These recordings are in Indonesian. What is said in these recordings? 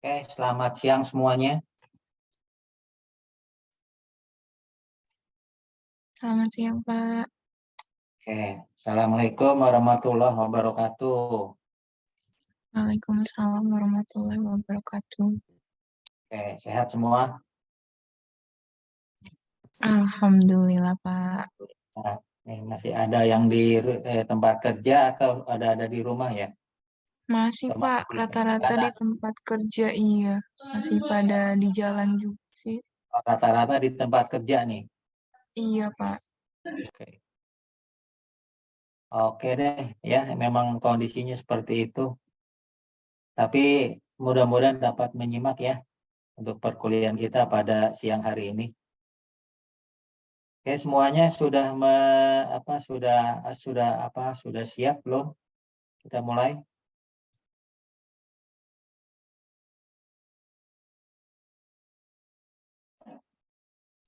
Oke, selamat siang semuanya. Selamat siang, Pak. Oke, Assalamualaikum warahmatullahi wabarakatuh. Waalaikumsalam warahmatullahi wabarakatuh. Oke, sehat semua? Alhamdulillah, Pak. Nah, masih ada yang di tempat kerja atau ada di rumah ya? Masih, Atau Pak. masih Rata-rata di tempat kerja, iya. Masih pada di jalan juga sih. rata-rata di tempat kerja nih. Iya, Pak. Oke. Oke deh, ya memang kondisinya seperti itu. Tapi mudah-mudahan dapat menyimak ya untuk perkuliahan kita pada siang hari ini. Oke, semuanya sudah siap belum? Kita mulai.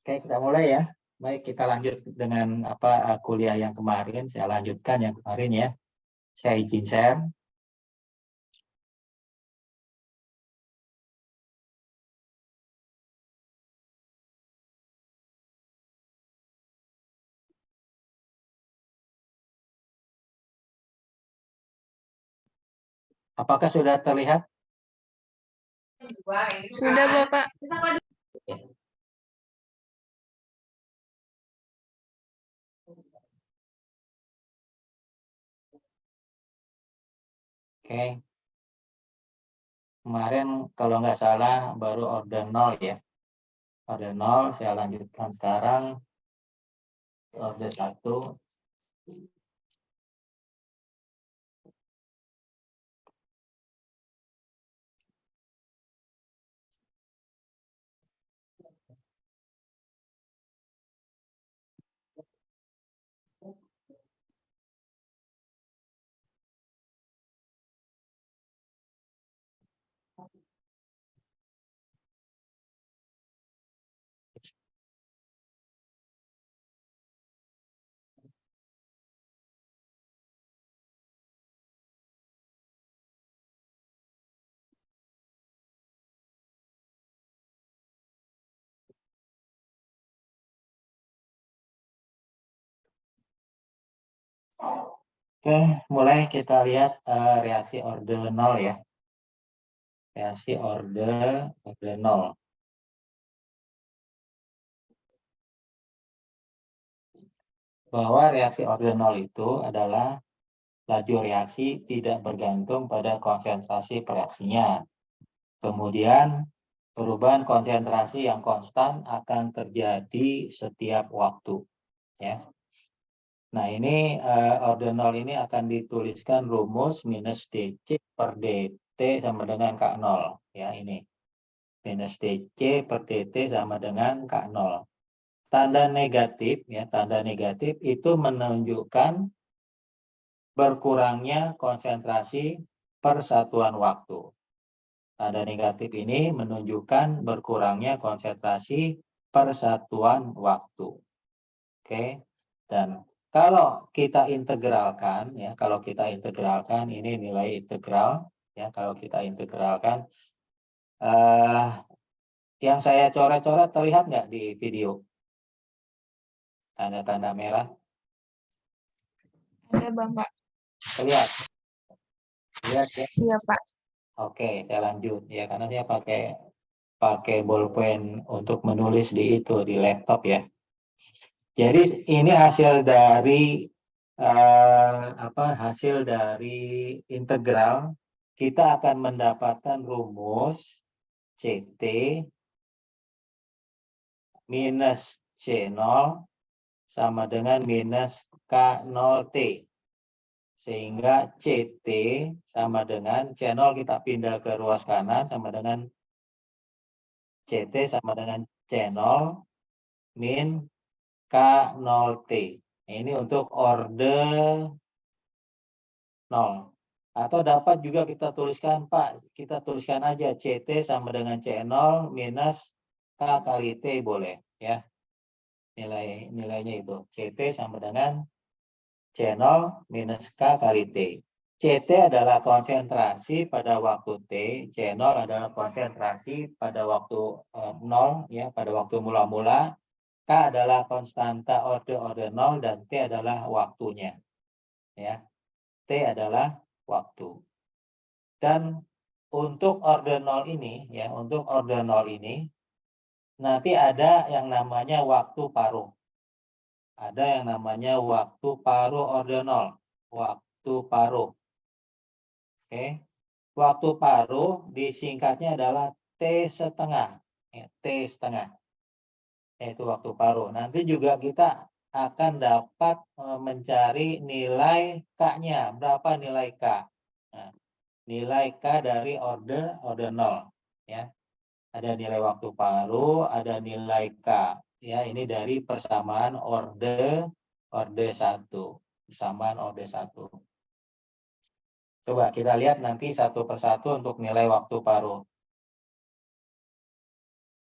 Oke, kita mulai ya. Baik, kita lanjut dengan kuliah yang kemarin. Saya lanjutkan yang kemarin ya. Saya izin share. Apakah sudah terlihat? Sudah, Bapak. Oke. Kemarin kalau nggak salah baru order 0 ya. Order 0, saya lanjutkan sekarang. Order 1. Oke, mulai kita lihat reaksi order 0 ya. Reaksi order 0. Bahwa reaksi order 0 itu adalah laju reaksi tidak bergantung pada konsentrasi reaksinya. Kemudian perubahan konsentrasi yang konstan akan terjadi setiap waktu. Ya. Nah ini order 0 ini akan dituliskan rumus minus dc per dt sama dengan K0. Ya ini minus dc per dt sama dengan K0. Tanda negatif ya, tanda negatif itu menunjukkan berkurangnya konsentrasi per satuan waktu. Tanda negatif ini menunjukkan berkurangnya konsentrasi per satuan waktu. Oke. Dan kalau kita integralkan ya, ini nilai integral ya, kalau kita integralkan yang saya coret-coret terlihat nggak di video? Tanda-tanda merah. Ada, Bapak. Terlihat. Lihat ya. Iya, Pak. Oke, saya lanjut ya karena saya pakai bolpen untuk menulis di laptop ya. Jadi ini hasil dari integral. Kita akan mendapatkan rumus CT minus C0 sama dengan minus K0T. Sehingga CT sama dengan C0 kita pindah ke ruas kanan sama dengan CT sama dengan C0 min K0T. Ini untuk order 0. Atau dapat juga kita tuliskan, Pak, kita tuliskan aja CT sama dengan C0 minus K kali T boleh ya. Nilainya itu. CT sama dengan C0 minus K kali T. CT adalah konsentrasi pada waktu T, C0 adalah konsentrasi pada waktu 0, ya, pada waktu mula-mula, K adalah konstanta orde 0, dan T adalah waktunya. Ya. T adalah waktu. Dan untuk orde 0 ini, ya, untuk orde 0 ini, nanti ada yang namanya waktu paruh. Ada yang namanya waktu paruh orde 0. Waktu paruh. Oke. Waktu paruh disingkatnya adalah T setengah. Ya, T setengah. Yaitu waktu paruh. Nanti juga kita akan dapat mencari nilai K-nya. Berapa nilai K? Nah, nilai K dari orde 0. Ya. Ada nilai waktu paruh, ada nilai K. Ya, ini dari persamaan orde 1. Persamaan orde 1. Coba kita lihat nanti satu persatu untuk nilai waktu paruh.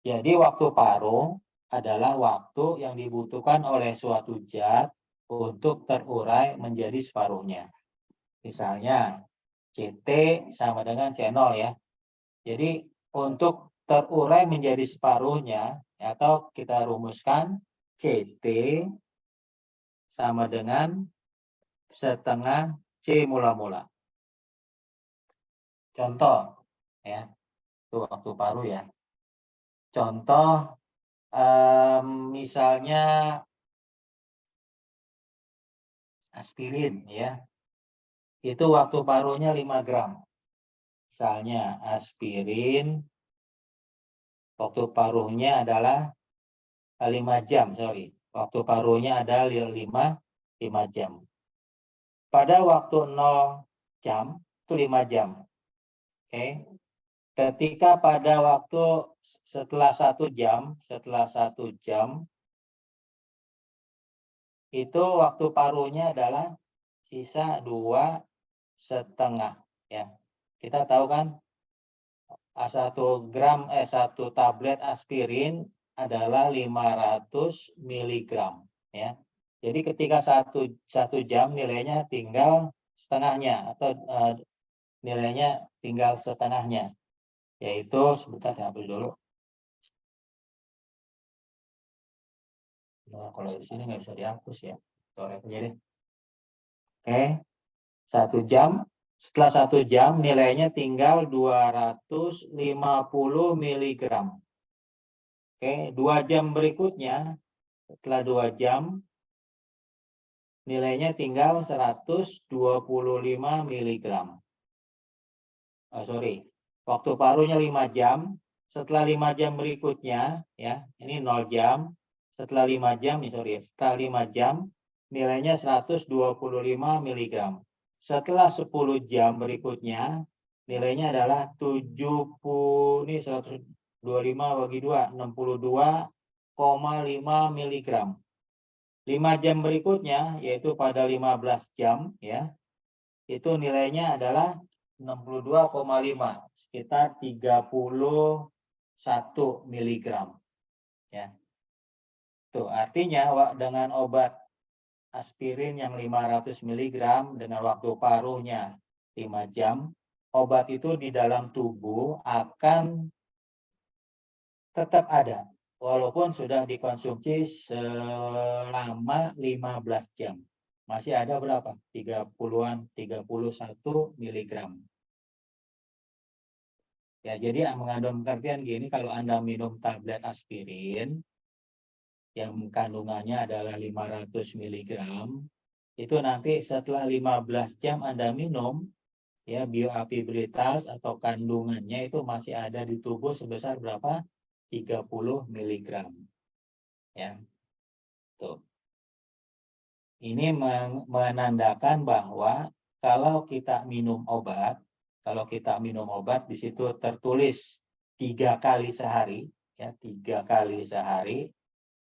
Jadi waktu paruh adalah waktu yang dibutuhkan oleh suatu zat untuk terurai menjadi separuhnya. Misalnya CT sama dengan C0 ya. Jadi untuk terurai menjadi separuhnya, atau kita rumuskan CT sama dengan setengah C mula-mula. Contoh, ya, itu waktu paruh ya. Contoh, misalnya aspirin ya, itu waktu paruhnya 5 gram. Misalnya aspirin, waktu paruhnya adalah 5 jam, sorry. Waktu paruhnya ada 5 jam. Pada waktu 0 jam, itu 5 jam. Oke. Ketika pada waktu setelah 1 jam, itu waktu paruhnya adalah sisa 2,5 ya. Kita tahu kan 1 tablet aspirin adalah 500 mg ya. Jadi ketika 1 jam nilainya tinggal setengahnya, atau nilainya tinggal setengahnya, yaitu sebentar saya hapus dulu. Nah, kalau di sini nggak bisa dihapus ya. Jadi, oke, 1 jam. Setelah 1 jam nilainya tinggal 250 mg. Oke, 2 jam berikutnya, setelah 2 jam nilainya tinggal 125 mg. Waktu paruhnya 5 jam. Setelah 5 jam berikutnya, ya, ini 0 jam. Setelah 5 jam, setelah 5 jam nilainya 125 mg. Setelah 10 jam berikutnya nilainya adalah 70, ini 125 bagi 2, 62,5 mg. 5 jam berikutnya, yaitu pada 15 jam, ya, itu nilainya adalah 62,5, sekitar 31 mg. Ya. Tuh, artinya dengan obat aspirin yang 500 mg dengan waktu paruhnya 5 jam, obat itu di dalam tubuh akan tetap ada walaupun sudah dikonsumsi selama 15 jam. Masih ada berapa? 30-an, 31 mg. Ya, jadi mengandung pengertian gini, kalau Anda minum tablet aspirin yang kandungannya adalah 500 mg, itu nanti setelah 15 jam Anda minum, ya, bioavailabilitas atau kandungannya itu masih ada di tubuh sebesar berapa? 30 mg. Ya. Tuh. Ini menandakan bahwa kalau kita minum obat, di situ tertulis 3 kali sehari, ya, 3 kali sehari,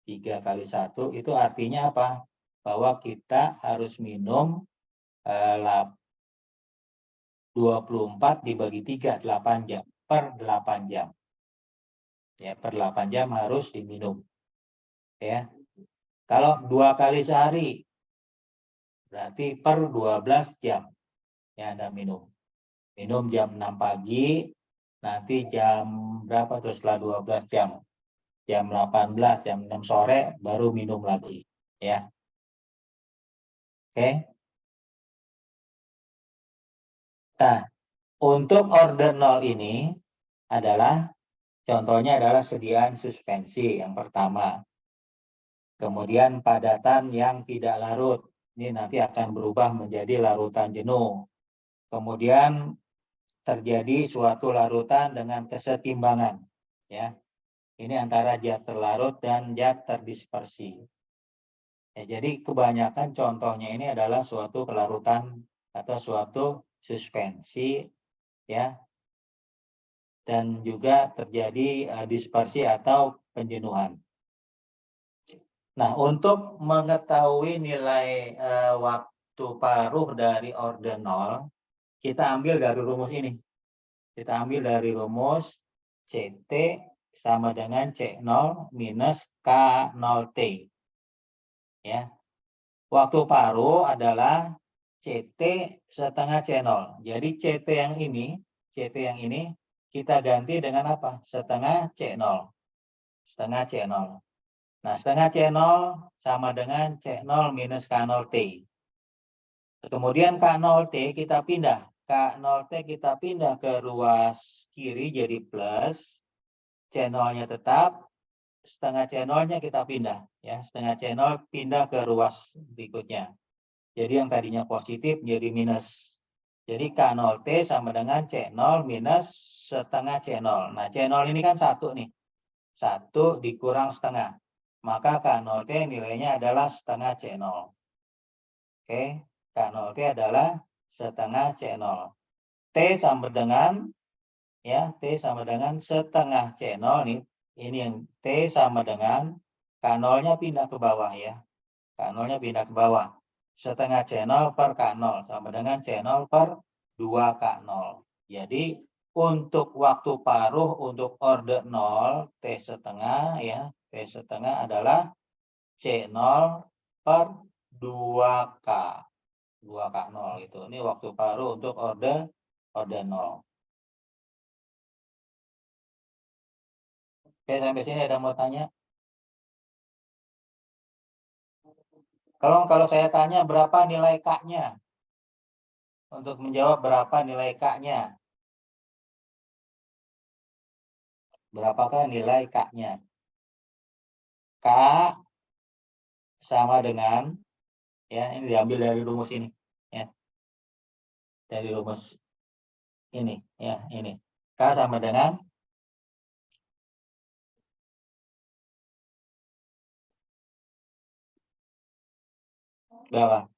3 kali 1, itu artinya apa? Bahwa kita harus minum 24 dibagi 3, 8 jam, per 8 jam. Ya, per 8 jam harus diminum. Ya. Kalau 2 kali sehari, berarti per 12 jam. Ya, Anda minum. Minum jam 6 pagi, nanti jam berapa tuh setelah 12 jam? Jam 18, jam 6 sore baru minum lagi. Ya. Oke. Nah, untuk order 0 ini adalah contohnya adalah sediaan suspensi yang pertama. Kemudian padatan yang tidak larut. Ini nanti akan berubah menjadi larutan jenuh. Kemudian terjadi suatu larutan dengan kesetimbangan. Ya, ini antara zat terlarut dan zat terdispersi. Ya, jadi kebanyakan contohnya ini adalah suatu kelarutan atau suatu suspensi, ya, dan juga terjadi dispersi atau penjenuhan. Nah, untuk mengetahui nilai waktu paruh dari order 0, kita ambil dari rumus ini. Kita ambil dari rumus CT sama dengan C0 minus K0T. Ya. Waktu paruh adalah CT setengah C0. Jadi CT yang ini kita ganti dengan apa? Setengah C0. Setengah C0. Nah, setengah C0 sama dengan C0 minus K0T. Kemudian K0T kita pindah. K0T kita pindah ke ruas kiri jadi plus. C0-nya tetap. Setengah C0-nya kita pindah. Ya, setengah C0 pindah ke ruas berikutnya. Jadi yang tadinya positif menjadi minus. Jadi K0T sama dengan C0 minus setengah C0. Nah, C0 ini kan 1 nih. 1 dikurang setengah. Maka K0T nilainya adalah setengah C0. Oke, K0T adalah setengah C0. T sama dengan, ya, T sama dengan setengah C0 nih. Ini yang T sama dengan K0-nya pindah ke bawah ya. K0-nya pindah ke bawah. Setengah C0 per K0 sama dengan C0 per 2K0. Jadi untuk waktu paruh untuk order 0 T setengah ya, T setengah adalah C0 per 2K. 2K0 itu. Ini waktu paruh untuk order 0. Oke, sampai sini ada mau tanya? Kalau saya tanya berapa nilai K-nya? Untuk menjawab berapa nilai K-nya? Berapakah nilai K-nya? K sama dengan, ya, ini diambil dari rumus ini. Ya, dari rumus ini. Ya, ini. K sama dengan berapa?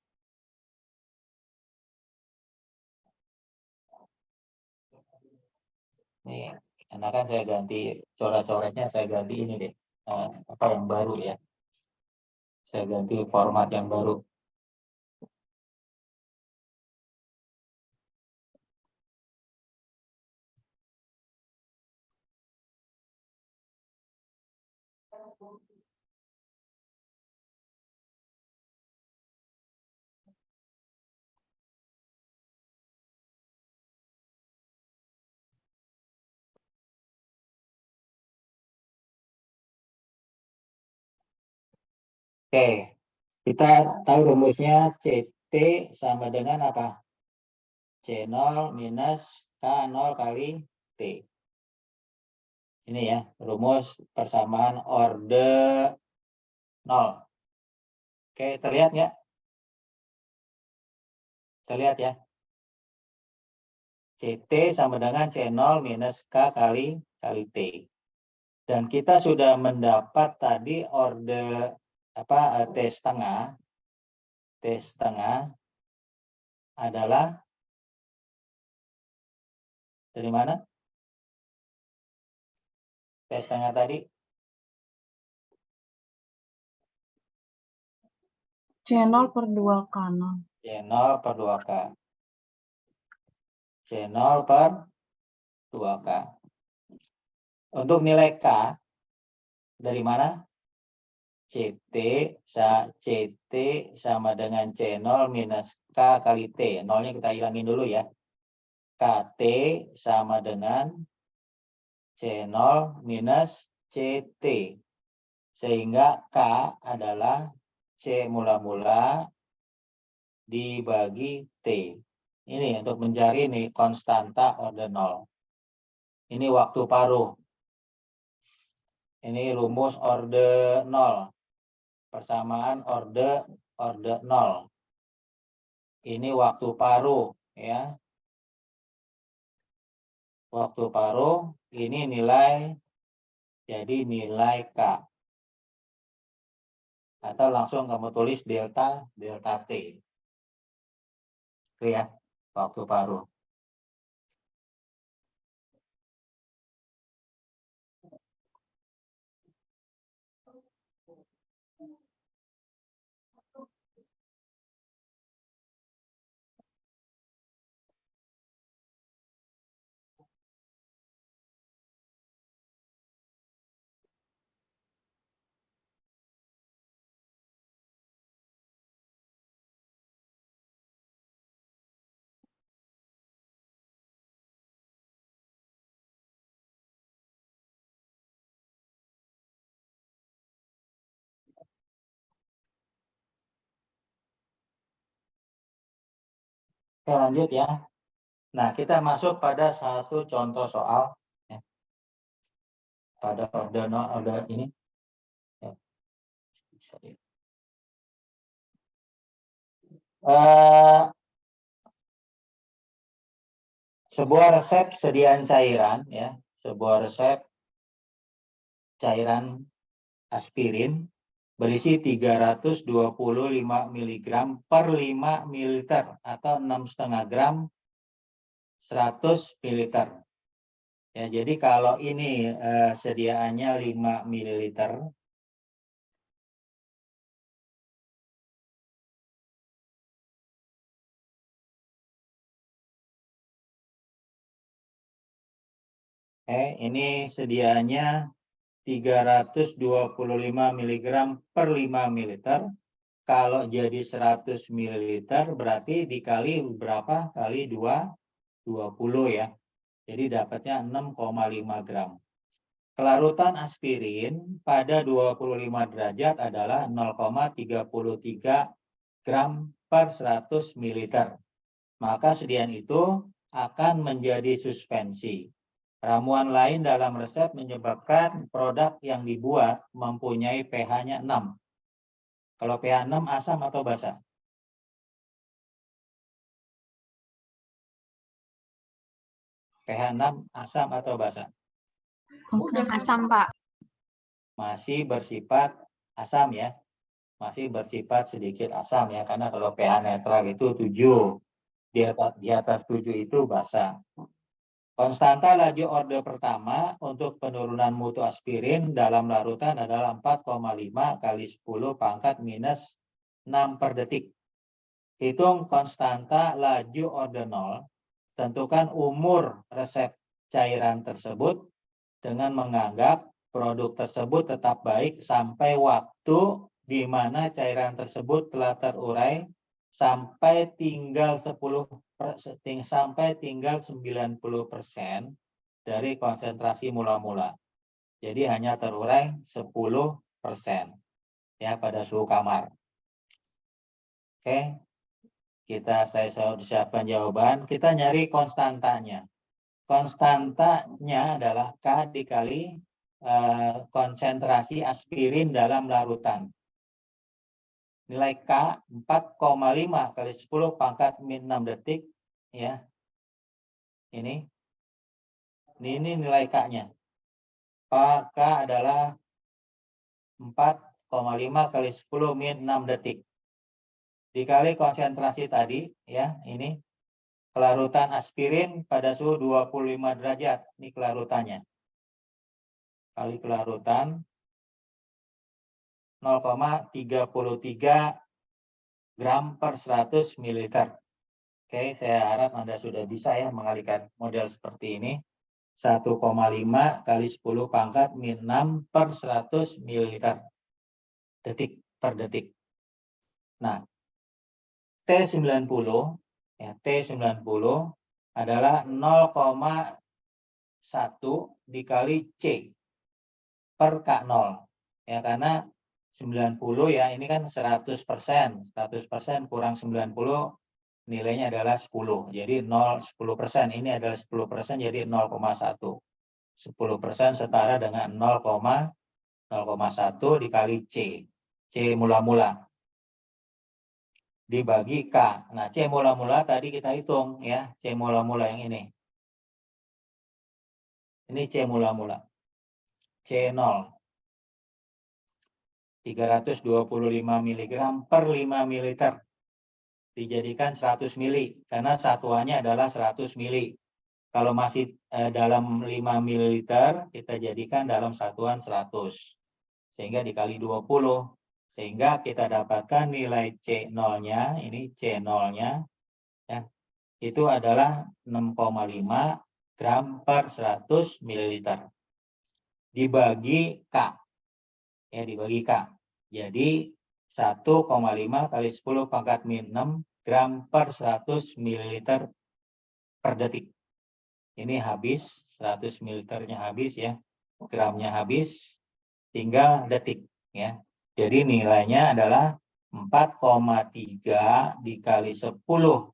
Nih, karena kan saya ganti coret-coretnya, saya ganti ini deh. Apa yang baru ya. Saya ganti format yang baru. Oke, kita tahu rumusnya CT sama dengan apa? C0 minus K0 kali T. Ini ya, rumus persamaan order 0. Oke, terlihat nggak? Terlihat ya? CT sama dengan C0 minus K kali T. Dan kita sudah mendapat tadi order T setengah. T setengah adalah dari mana? T setengah tadi C0 per 2K. C0 per 2K. C0 per 2K. Untuk nilai K dari mana? CT sama dengan C0 minus K kali T. Nolnya kita hilangin dulu ya. KT sama dengan C0 minus CT. Sehingga K adalah C mula-mula dibagi T. Ini untuk mencari nih konstanta order 0. Ini waktu paruh. Ini rumus orde 0. Persamaan orde 0. Ini waktu paruh ya. Waktu paruh ini nilai jadi nilai K. Atau langsung kamu tulis delta T. Itu ya, waktu paruh. Oke, lanjut ya. Nah, kita masuk pada satu contoh soal ya. Pada order ini. Ya. Sebuah resep sediaan cairan ya, sebuah resep cairan aspirin berisi 325 mg per 5 ml atau 6,5 gram 100 ml. Ya, jadi kalau ini sediaannya 5 ml, ini sediaannya 325 mg per 5 ml. Kalau jadi 100 ml berarti dikali berapa? Kali 20 ya. Jadi dapatnya 6,5 gram. Kelarutan aspirin pada 25 derajat adalah 0,33 gram per 100 ml. Maka sediaan itu akan menjadi suspensi. Ramuan lain dalam resep menyebabkan produk yang dibuat mempunyai pH-nya 6. Kalau pH 6 asam atau basa? pH 6 asam atau basa? Asam, Pak. Masih bersifat asam ya. Masih bersifat sedikit asam ya. Karena kalau pH netral itu 7. Di atas 7 itu basa. Konstanta laju orde pertama untuk penurunan mutu aspirin dalam larutan adalah 4,5 kali 10 pangkat minus 6 per detik. Hitung konstanta laju orde 0, tentukan umur resep cairan tersebut dengan menganggap produk tersebut tetap baik sampai waktu di mana cairan tersebut telah terurai sampai tinggal 90% dari konsentrasi mula-mula. Jadi hanya terurai 10% ya pada suhu kamar. Oke. Saya siapkan jawaban. Kita nyari konstantanya. Konstantanya adalah K dikali konsentrasi aspirin dalam larutan. Nilai K 4,5 kali 10 pangkat min 6 detik ya. Ini nilai K-nya. K adalah 4,5 kali 10 min 6 detik. Dikali konsentrasi tadi ya, ini kelarutan aspirin pada suhu 25 derajat. Ini kelarutannya. Kali kelarutan 0,33 gram per 100 ml. Oke, saya harap Anda sudah bisa ya mengalihkan model seperti ini. 1,5 kali 10 pangkat min 6 per 100 ml. detik per detik. Nah, T90 ya, T90 adalah 0,1 dikali C per K0. Ya, karena 90 ya, ini kan 100%. 100% kurang 90 nilainya adalah 10. Jadi 10%. Ini adalah 10%, jadi 0,1. 10% setara dengan 0,1 dikali C. C mula-mula dibagi K. Nah, C mula-mula tadi kita hitung ya, C mula-mula yang ini. Ini C mula-mula. C0. 325 mg per 5 ml. Dijadikan 100 mili karena satuannya adalah 100 mili. Kalau masih dalam 5 ml, kita jadikan dalam satuan 100. Sehingga dikali 20. Sehingga kita dapatkan nilai C0-nya, ini C0-nya, ya, itu adalah 6,5 gram per 100 ml. Dibagi K. Ya, dibagi K. Jadi 1,5 kali 10 pangkat min 6 gram per 100 ml per detik. Ini habis, 100 ml-nya habis ya, gramnya habis, tinggal detik ya. Jadi nilainya adalah 4,3 dikali 10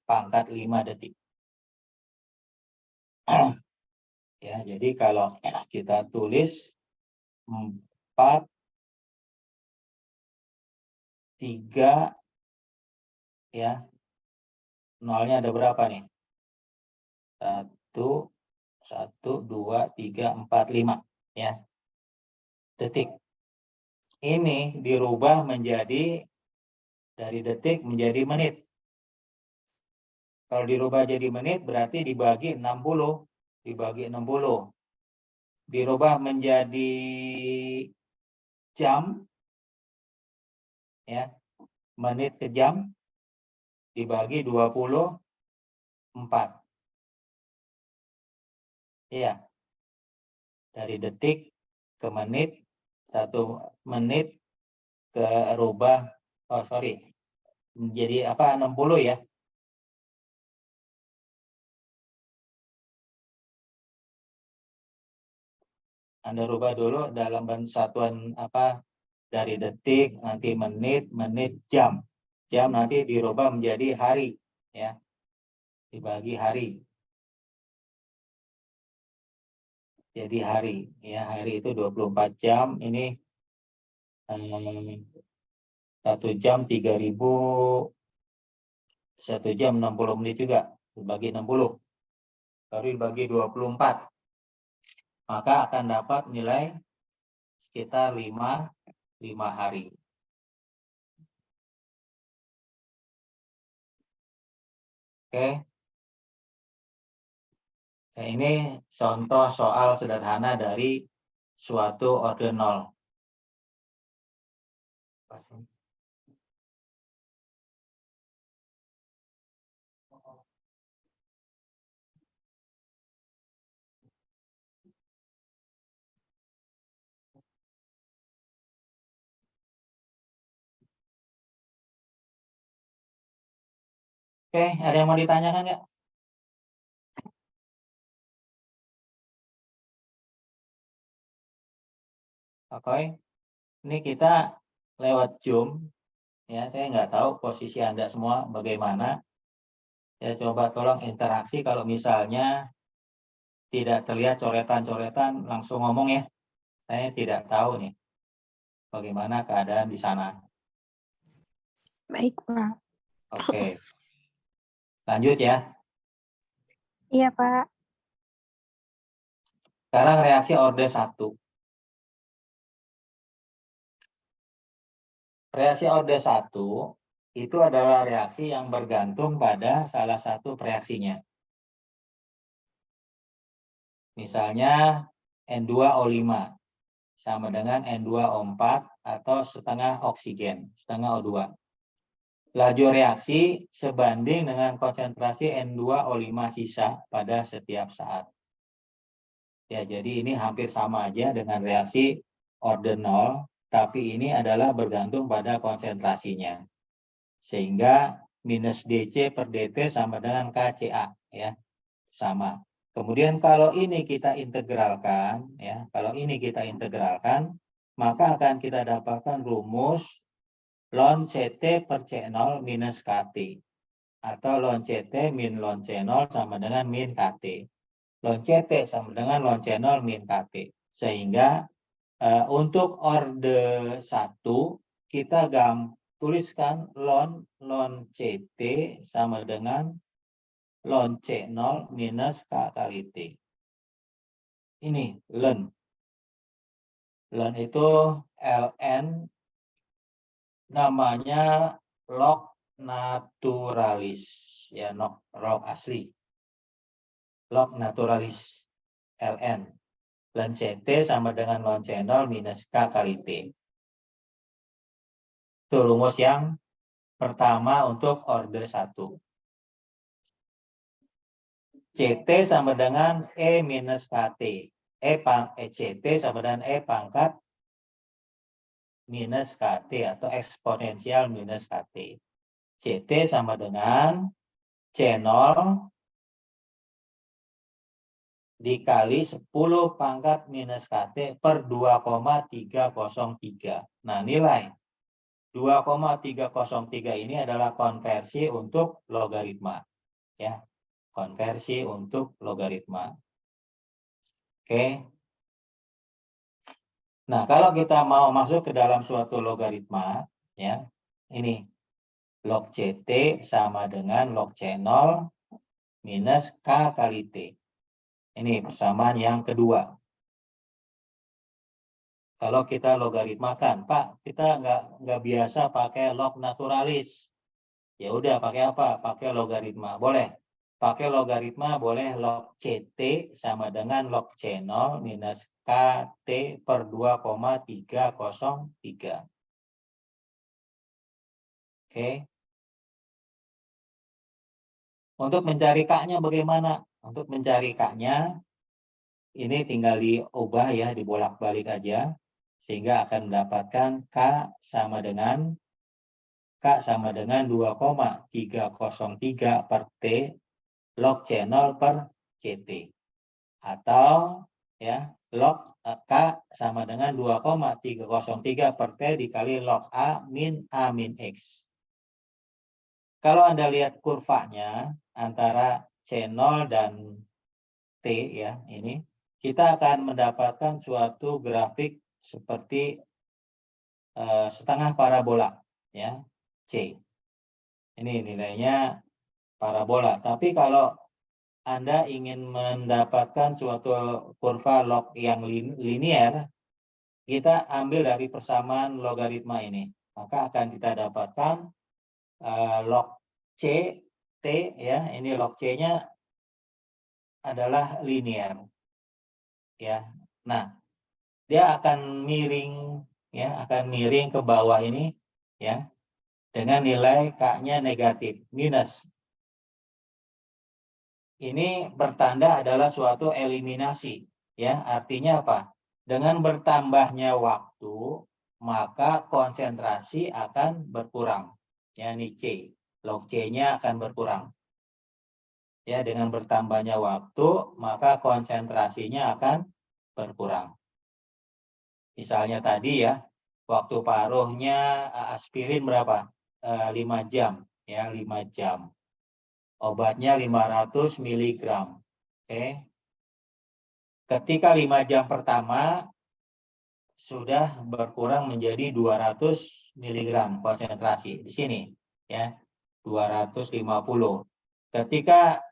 pangkat 5 detik. Ya, jadi kalau kita tulis 4, 3 ya, nolnya ada berapa nih? 1, 2, 3, 4, 5 ya, detik. Ini dirubah menjadi dari detik menjadi menit. Kalau dirubah jadi menit berarti dibagi 60, dibagi 60. Dirubah menjadi jam ya, menit ke jam dibagi 24. Iya. Dari detik ke menit, 1 menit ke rubah, jadi apa, 60 ya. Anda rubah dulu dalam satuan apa, dari detik, nanti menit, jam. Jam nanti dirubah menjadi hari ya. Dibagi hari. Jadi hari ya, hari itu 24 jam, ini 1 jam 3.000, 1 jam 60 menit juga, dibagi 60. Baru dibagi 24. Maka akan dapat nilai sekitar 5 hari. Oke. Nah, ini contoh soal sederhana dari suatu ordinal. Oke, ada yang mau ditanyakan nggak? Oke, ini kita lewat Zoom. Ya, saya nggak tahu posisi Anda semua bagaimana. Ya, coba tolong interaksi, kalau misalnya tidak terlihat coretan-coretan, langsung ngomong ya. Saya tidak tahu nih bagaimana keadaan di sana. Baik, Pak. Oke. Lanjut ya. Iya, Pak. Sekarang reaksi orde 1. Reaksi orde 1 itu adalah reaksi yang bergantung pada salah satu reaksinya. Misalnya N2O5 sama dengan N2O4 atau setengah oksigen, setengah O2. Laju reaksi sebanding dengan konsentrasi N2O5 sisa pada setiap saat. Ya, jadi ini hampir sama aja dengan reaksi orde 0, tapi ini adalah bergantung pada konsentrasinya. Sehingga minus DC per DT sama dengan KCA, ya, sama. Kemudian kalau ini kita integralkan, ya, kalau ini kita integralkan, maka akan kita dapatkan rumus ln CT per C0 minus KT. Atau ln CT min ln C0 sama dengan min KT. Ln CT sama dengan ln C0 min KT. Sehingga untuk orde 1 kita tuliskan ln CT sama dengan ln C0 minus K kali T. Ini ln. Ln itu ln namanya log naturalis, ya, log asli. Log naturalis ln. Ln CT sama dengan ln C0 minus K kali T. Itu rumus yang pertama untuk orde 1. CT sama dengan E minus KT. CT sama dengan E pangkat minus KT atau eksponensial minus KT. CT sama dengan C0 dikali 10 pangkat minus KT per 2,303. Nah, nilai 2,303 ini adalah konversi untuk logaritma. Ya, konversi untuk logaritma. Oke. Nah, kalau kita mau masuk ke dalam suatu logaritma, ya, ini log CT sama dengan log C0 minus K kali T. Ini persamaan yang kedua. Kalau kita logaritmakan, Pak, kita nggak biasa pakai log naturalis. Ya udah, pakai apa? Pakai logaritma. Boleh. Pakai logaritma boleh log CT sama dengan log C0 minus KT per 2,303. Oke. Untuk mencari K-nya bagaimana? Untuk mencari K-nya, ini tinggal diubah ya, dibolak-balik aja. Sehingga akan mendapatkan K sama dengan 2,303 per T log C0 per CT. Atau ya log K sama dengan 2,303 per T dikali log A min X. Kalau Anda lihat kurvanya antara C0 dan T ya, ini kita akan mendapatkan suatu grafik seperti setengah parabola ya, C. Ini nilainya parabola. Tapi kalau Anda ingin mendapatkan suatu kurva log yang linier, kita ambil dari persamaan logaritma ini. Maka akan kita dapatkan log C, T ya, ini log C-nya adalah linier. Ya. Nah, dia akan miring ya, akan miring ke bawah ini ya. Dengan nilai K-nya negatif, minus. Ini bertanda adalah suatu eliminasi. Ya, artinya apa? Dengan bertambahnya waktu, maka konsentrasi akan berkurang. Ya, ini C. Log C-nya akan berkurang. Ya, dengan bertambahnya waktu, maka konsentrasinya akan berkurang. Misalnya tadi ya, waktu paruhnya aspirin berapa? 5 jam. Ya, 5 jam. Obatnya 500 mg. Oke. Ketika 5 jam pertama sudah berkurang menjadi 200 mg konsentrasi di sini ya. 250. Ketika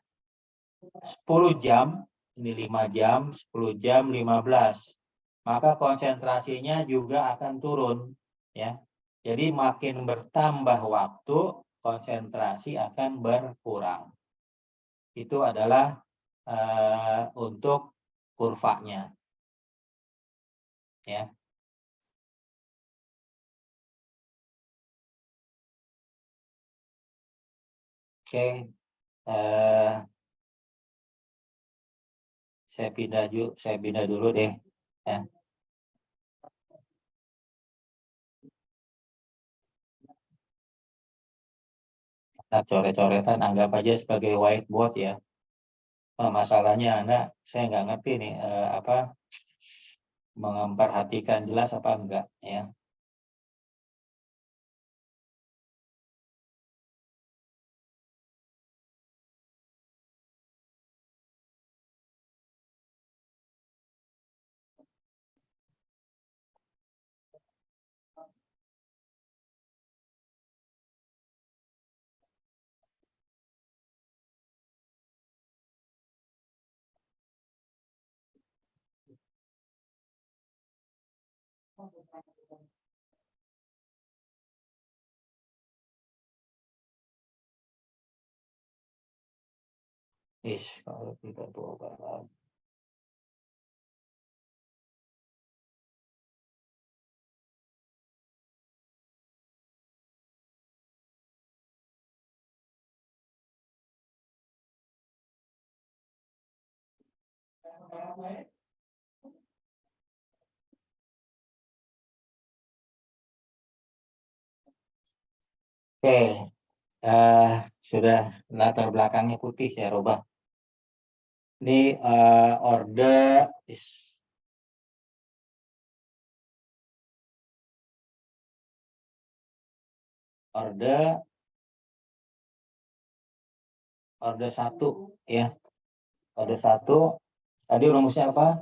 10 jam, ini 5 jam, 10 jam 15. Maka konsentrasinya juga akan turun ya. Jadi makin bertambah waktu, konsentrasi akan berkurang. Itu adalah untuk kurvanya. Ya. Oke. Saya pindah dulu deh. Ya. Nah, coret-coretan anggap aja sebagai whiteboard ya. Nah, masalahnya saya nggak ngerti nih apa memperhatikan jelas apa enggak ya. Kalau tidak berubah. Oke, sudah latar belakangnya putih ya, Robah. Ini order order 1 ya. Order 1 tadi rumusnya apa?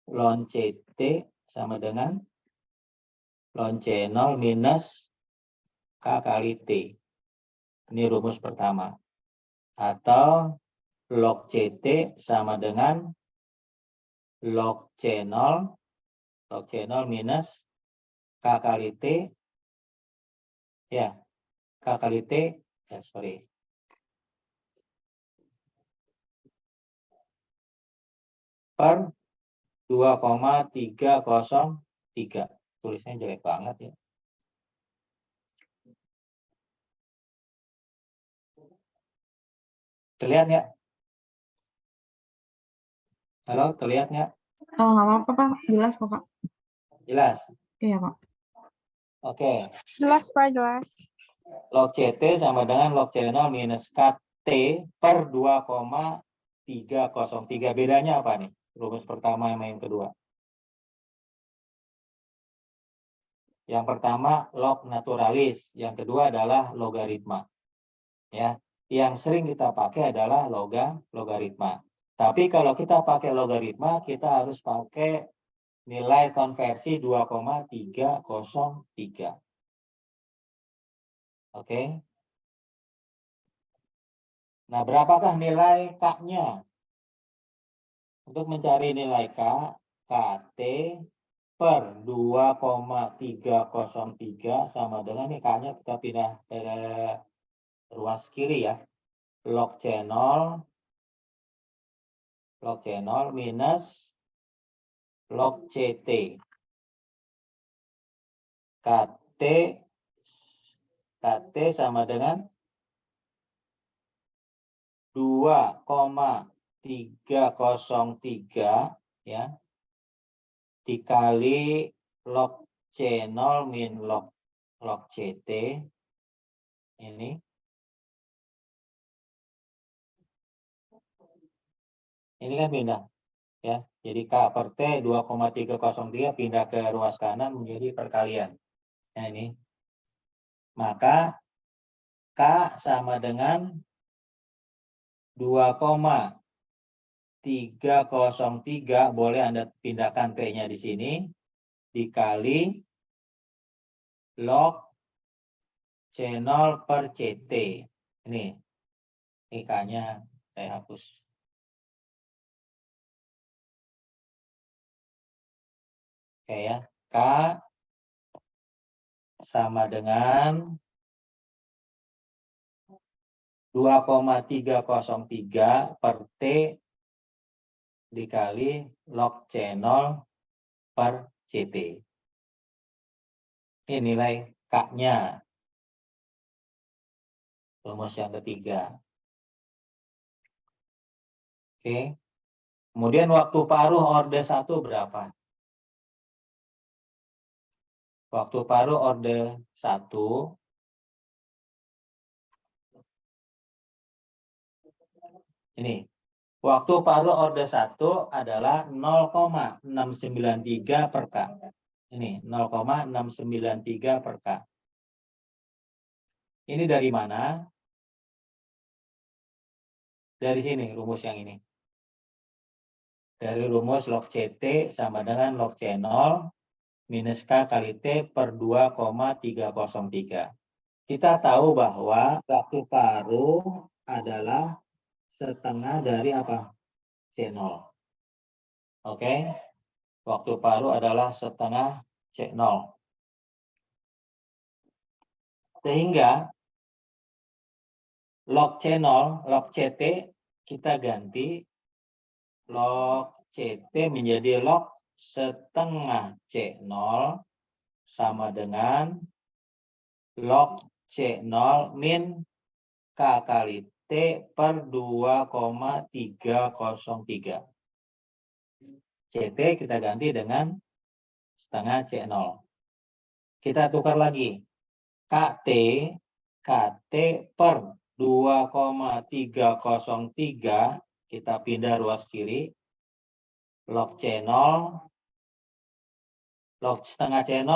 Ln CT sama dengan ln C0 minus K kali T. Ini rumus pertama. Atau log CT sama dengan log C0 minus K kali T. Ya, K kali T, sorry. Per 2,303. Tulisnya jelek banget ya. Terlihat nggak? Halo, terlihat nggak? Oh, nggak apa-apa, Pak. Jelas kok, Pak. Jelas? Iya, Pak. Oke. Jelas, Pak, jelas. Log CT sama dengan log C0 minus KT per 2,303. Bedanya apa nih? Rumus pertama sama yang kedua. Yang pertama log naturalis, yang kedua adalah logaritma. Ya, yang sering kita pakai adalah logaritma. Tapi kalau kita pakai logaritma, kita harus pakai nilai konversi 2,303. Oke. Nah, berapakah nilai K-nya? Untuk mencari nilai K, KT per 2,303 sama dengan ini K-nya kita pindah ke ruas kiri ya. Log C0 minus log CT. KT sama dengan 2,303 ya dikali log C0 min log CT ini. Ini kan pindah ya. Jadi K per T 2,303 pindah ke ruas kanan menjadi perkalian. Nah ini. Maka K sama dengan 2,303 boleh Anda pindahkan T-nya di sini dikali log C0 per CT. Ini K-nya saya hapus. Oke ya. K sama dengan 2,303 per T dikali log C0 per CT. Ini nilai K-nya. Rumus yang ketiga. Oke. Kemudian waktu paruh orde 1 berapa? Waktu paruh orde 1 Ini. Waktu paruh orde 1 adalah 0,693 per K. Ini 0,693 per K. Ini dari mana? Dari sini rumus yang ini. Dari rumus log CT sama dengan log C0 minus K kali T per 2,303. Kita tahu bahwa waktu paruh adalah setengah dari apa? C0. Oke. Waktu paruh adalah setengah C0. Sehingga log C0, log CT kita ganti log CT menjadi log setengah C0 sama dengan log C0 min K kali T per 2,303. CT kita ganti dengan setengah C0. Kita tukar lagi. KT per 2,303 kita pindah ruas kiri. Log C0, log setengah C0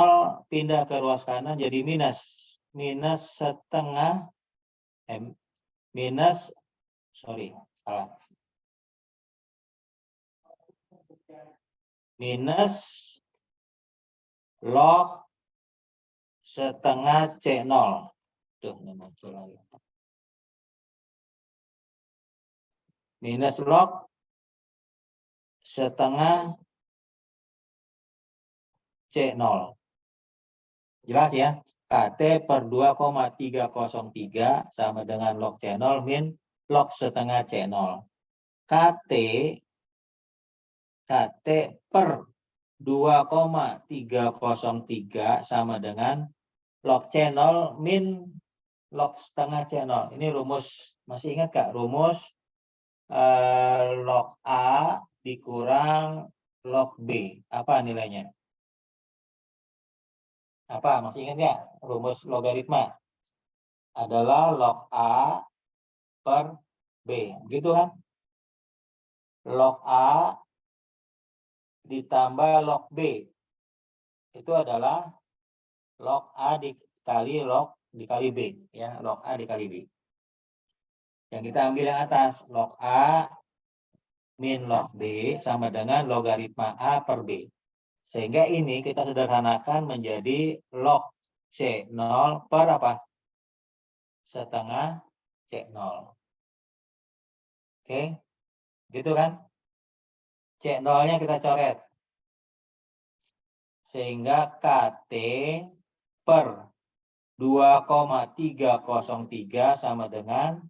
pindah ke ruas kanan jadi minus. Minus setengah, minus log setengah C0. Tuh, ini muncul lagi. Minus log setengah C0. Jelas ya? KT per 2,303 sama dengan log C0 min log setengah C0. KT per 2,303 sama dengan log C0 min log setengah C0. Ini rumus, masih ingat Kak? Rumus log A dikurang log B. Apa nilainya? Apa? Masih ingat ya? Rumus logaritma adalah log A per B. Gitu kan? Log A ditambah log B. Itu adalah log A dikali log dikali B. Ya, log A dikali B. Yang kita ambil yang atas, log A min log B sama dengan logaritma A per B. Sehingga ini kita sederhanakan menjadi log C0 per apa? Setengah C0. Oke, gitu kan? C0-nya kita coret. Sehingga KT per 2,303 sama dengan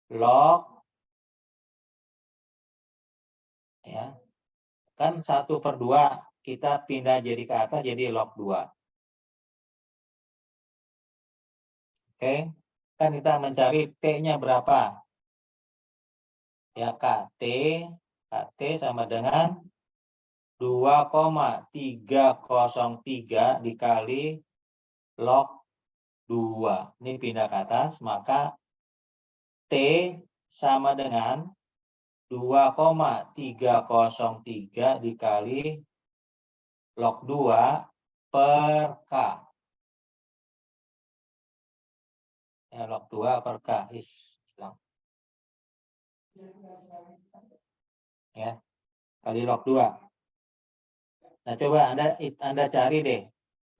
log, ya, kan 1/2 kita pindah jadi ke atas jadi log 2. Oke, kan kita mencari T-nya berapa? Ya, KT sama dengan 2,303 dikali log 2. Ini pindah ke atas, maka T sama dengan 2,303 dikali log 2 per K. Ya, log 2 per K. Ya, kali log 2. Nah, coba Anda cari deh.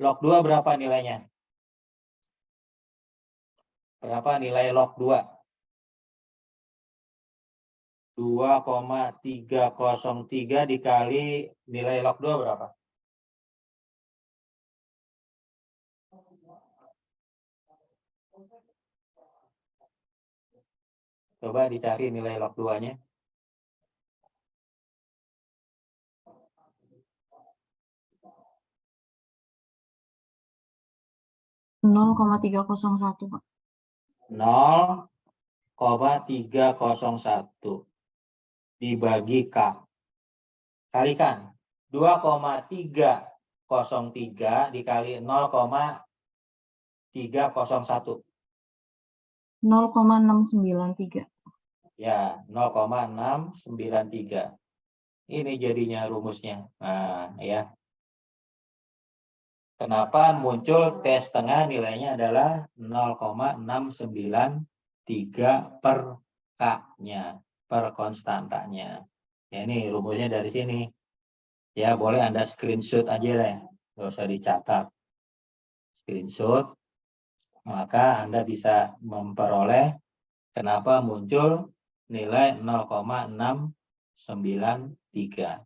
Log 2 berapa nilainya? Berapa nilai log 2? 2,303 dikali nilai log 2 berapa? Coba dicari nilai log 2-nya. (0,301) Pak. 0,301 dibagi K. Kalikan 2,303 dikali 0,301. 0,693. Ya, 0,693. Ini jadinya rumusnya. Nah, ya. Kenapa muncul T setengah nilainya adalah 0,693 per K-nya, per konstantanya. Ya, ini rumusnya dari sini. Ya, boleh Anda screenshot aja deh. Nggak usah dicatat. Screenshot, maka Anda bisa memperoleh kenapa muncul nilai 0,693.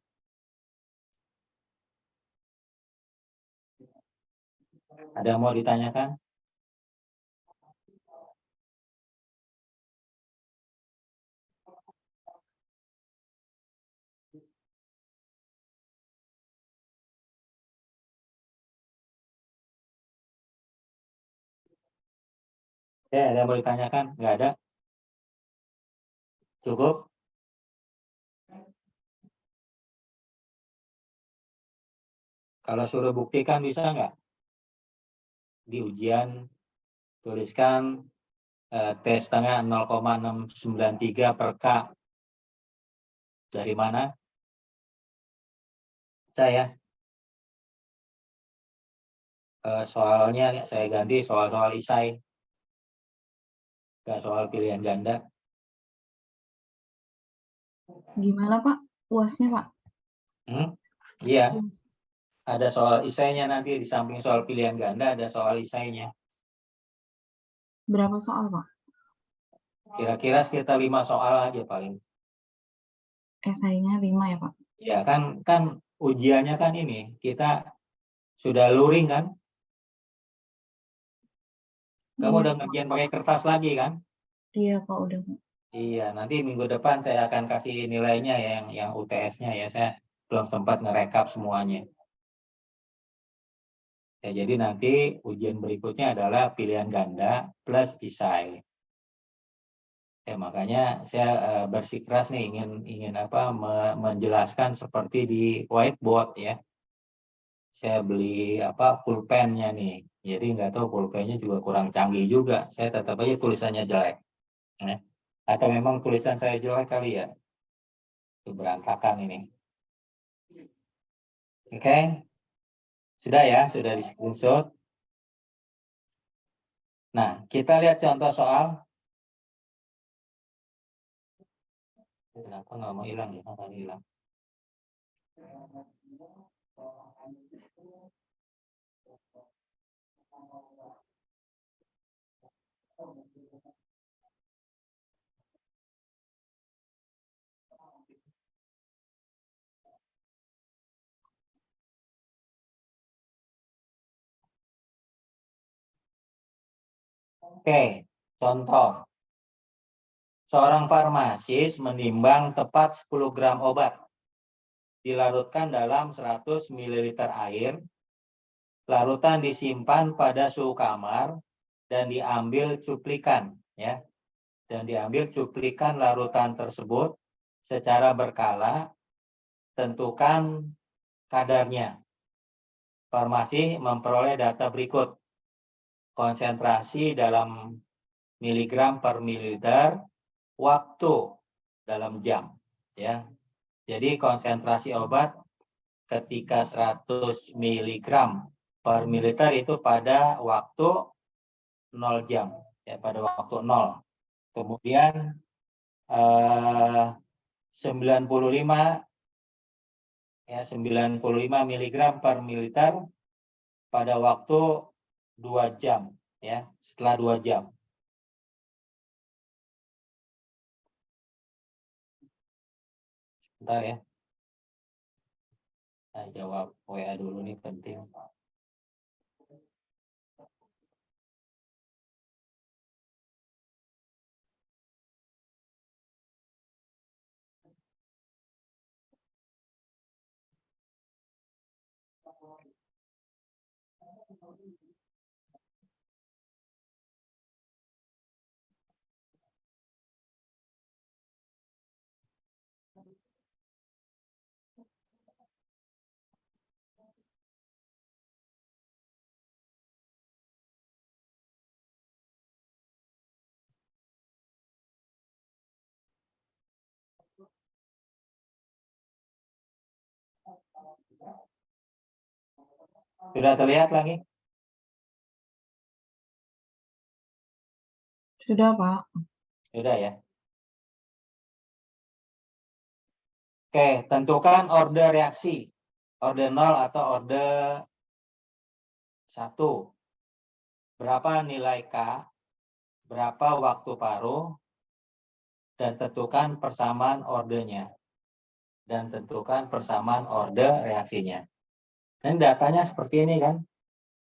Ada yang mau ditanyakan? Ya, ada yang mau ditanyakan? Nggak ada? Cukup? Kalau suruh buktikan bisa nggak? Di ujian tuliskan T setengah 0,693 per K. Dari mana? Saya. Soalnya saya ganti soal-soal isai. Nggak soal pilihan ganda. Gimana Pak? UASnya Pak? Iya. Ada soal isainya nanti di samping soal pilihan ganda ada soal isainya. Berapa soal Pak? Kira-kira sekitar 5 soal aja paling. Esainya 5 ya Pak? Ya kan ujiannya kan ini kita sudah luring kan? Kamu Iya, udah Pak. ngerjain pakai kertas lagi kan? Iya Pak, udah Pak. Iya, nanti minggu depan saya akan kasih nilainya ya, yang UTS-nya ya. Saya belum sempat ngerekap semuanya. Ya, jadi nanti ujian berikutnya adalah pilihan ganda plus isai. Ya, makanya saya bersikeras nih ingin apa menjelaskan seperti di whiteboard ya. Saya beli apa pulpennya nih. Jadi nggak tahu pulpennya juga kurang canggih juga. Saya tetap aja tulisannya jelek. Ya. Atau memang tulisan saya jelek kali ya. Itu berantakan ini. Oke. Sudah ya, sudah di screenshot. Nah, kita lihat contoh soal. Kenapa nggak mau hilang ya? Nggak hilang. Oke, contoh. Seorang farmasis menimbang tepat 10 gram obat. Dilarutkan dalam 100 ml air. Larutan disimpan pada suhu kamar dan diambil cuplikan. Ya. Dan diambil cuplikan larutan tersebut secara berkala. Tentukan kadarnya. Farmasi memperoleh data berikut. Konsentrasi dalam miligram per mililiter, waktu dalam jam. Ya. Jadi konsentrasi obat ketika 100 mg per mililiter itu pada waktu 0 jam. Ya, pada waktu 0. Kemudian 95 ya 95 mg per mililiter pada waktu 2 jam ya, setelah 2 jam. Bentar ya. Saya jawab WA dulu nih penting. Sudah terlihat lagi? Sudah, Pak. Sudah ya. Oke, tentukan orde reaksi. Orde 0 atau orde 1. Berapa nilai K, berapa waktu paruh, dan tentukan persamaan ordenya. Dan tentukan persamaan orde reaksinya. Dan datanya seperti ini kan.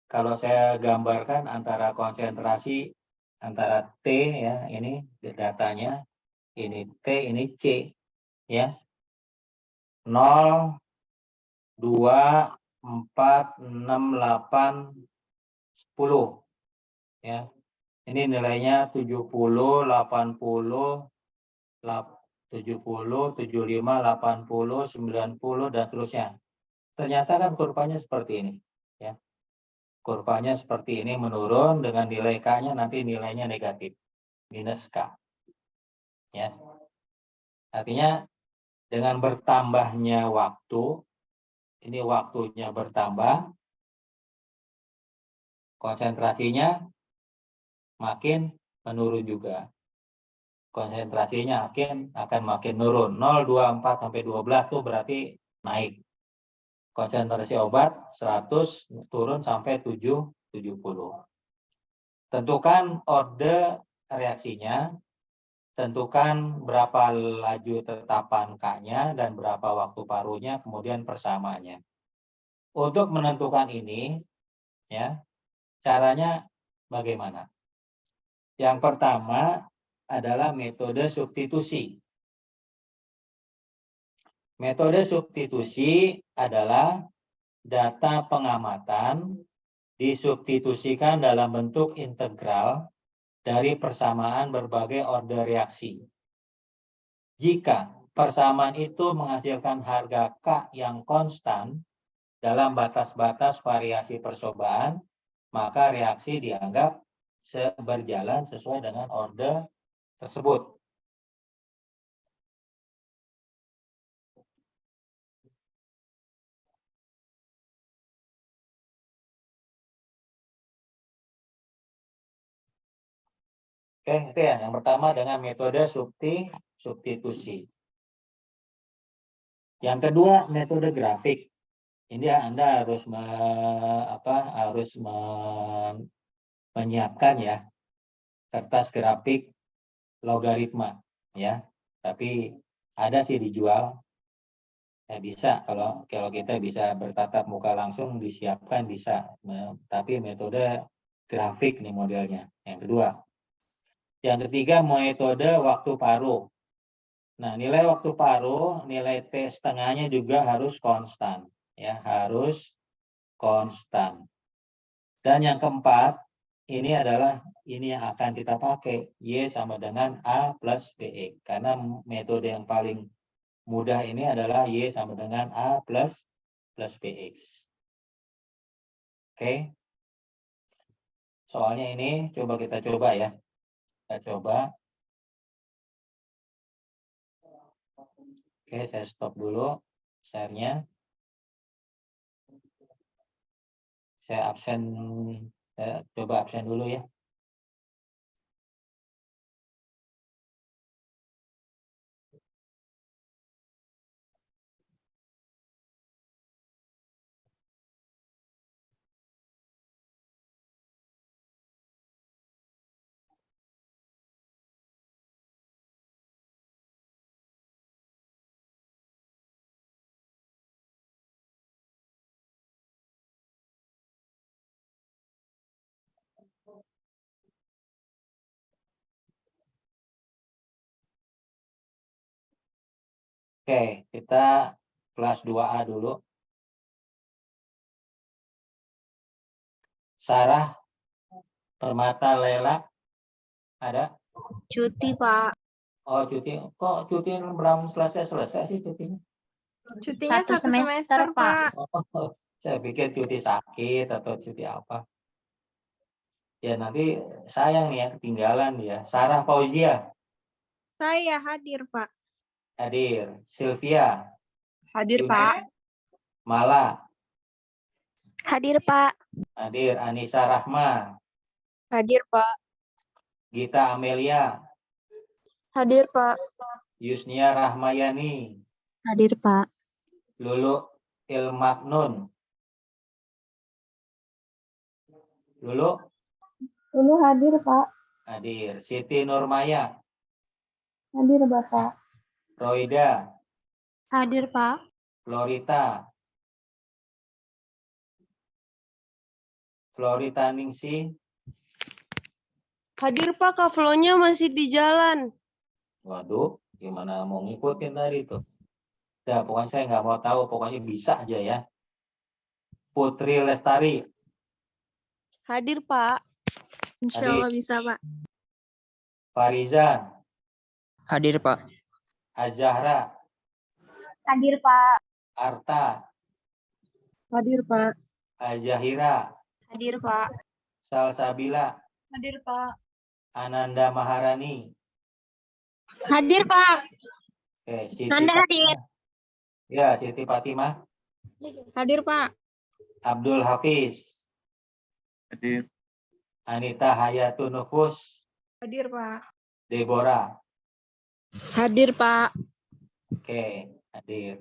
Kalau saya gambarkan antara konsentrasi, antara T ya, ini datanya, ini T, ini C. Ya. 0, 2, 4, 6, 8, 10. Ya. Ini nilainya 70, 80, 70, 75, 80, 90, dan seterusnya. Ternyata kan kurvanya seperti ini. Ya. Kurvanya seperti ini menurun dengan nilai K-nya nanti nilainya negatif. Minus K. Ya. Artinya dengan bertambahnya waktu, ini waktunya bertambah, konsentrasinya makin menurun juga. Konsentrasinya akan makin menurun. 0, 2, 4, sampai 12 itu berarti naik. Konsentrasi obat 100 turun sampai 70. Tentukan orde reaksinya, tentukan berapa laju tetapan K-nya dan berapa waktu paruhnya, kemudian persamaannya. Untuk menentukan ini, ya, caranya bagaimana? Yang pertama adalah metode substitusi. Metode substitusi adalah data pengamatan disubstitusikan dalam bentuk integral dari persamaan berbagai orde reaksi. Jika persamaan itu menghasilkan harga K yang konstan dalam batas-batas variasi percobaan, maka reaksi dianggap berjalan sesuai dengan orde tersebut. Oke, itu ya. Yang pertama dengan metode substitusi. Yang kedua, metode grafik. Ini Anda harus menyiapkan ya kertas grafik logaritma ya. Tapi ada sih dijual. Ya, bisa kalau kita bisa bertatap muka langsung disiapkan bisa. Tapi metode grafik nih modelnya. Yang kedua. Yang ketiga, metode waktu paruh. Nah, nilai waktu paruh, nilai T setengahnya juga harus konstan. Ya, harus konstan. Dan yang keempat, ini yang akan kita pakai. Y sama dengan A plus BX. Karena metode yang paling mudah ini adalah Y sama dengan A plus BX. Oke. Soalnya ini kita coba ya. Kita coba. Oke, saya stop dulu share-nya. Saya coba absen dulu ya. Oke, kita kelas 2A dulu. Sarah Permata Lela ada? Cuti, Pak. Oh, cuti. Kok cuti belum selesai sih cutinya? Cutinya satu semester, Pak. Oh, saya pikir cuti sakit atau cuti apa. Ya, nanti sayang nih ya, ketinggalan dia. Sarah Fauzia. Saya hadir, Pak. Hadir. Sylvia. Hadir, Pak. Mala. Hadir, Pak. Hadir. Anissa Rahma. Hadir, Pak. Gita Amelia. Hadir, Pak. Yusnia Rahmayani. Hadir, Pak. Lulu Ilmaknun. Lulu Dulu hadir, Pak. hadir. Siti Nurmaya. Hadir, Bapak. Roida. Hadir, Pak. Florita. Florita Ningsi. Hadir, Pak. Kak Flonya masih di jalan. Waduh, gimana mau ngikutin tadi tuh? Udah, pokoknya saya nggak mau tahu, pokoknya bisa aja ya. Putri Lestari. Hadir, Pak. Insya Allah bisa, Pak. Farizan. Hadir, Pak. Azahra. Hadir, Pak. Arta. Hadir, Pak. Azahira. Hadir, Pak. Salsabila. Hadir, Pak. Ananda Maharani. Hadir, Pak. Oke, Siti Nanda hadir. Fatimah. Ya, Siti Fatimah. Hadir, Pak. Abdul Hafiz. Hadir. Anita Hayatun Nufus. Hadir, Pak. Deborah. Hadir, Pak. Oke, hadir.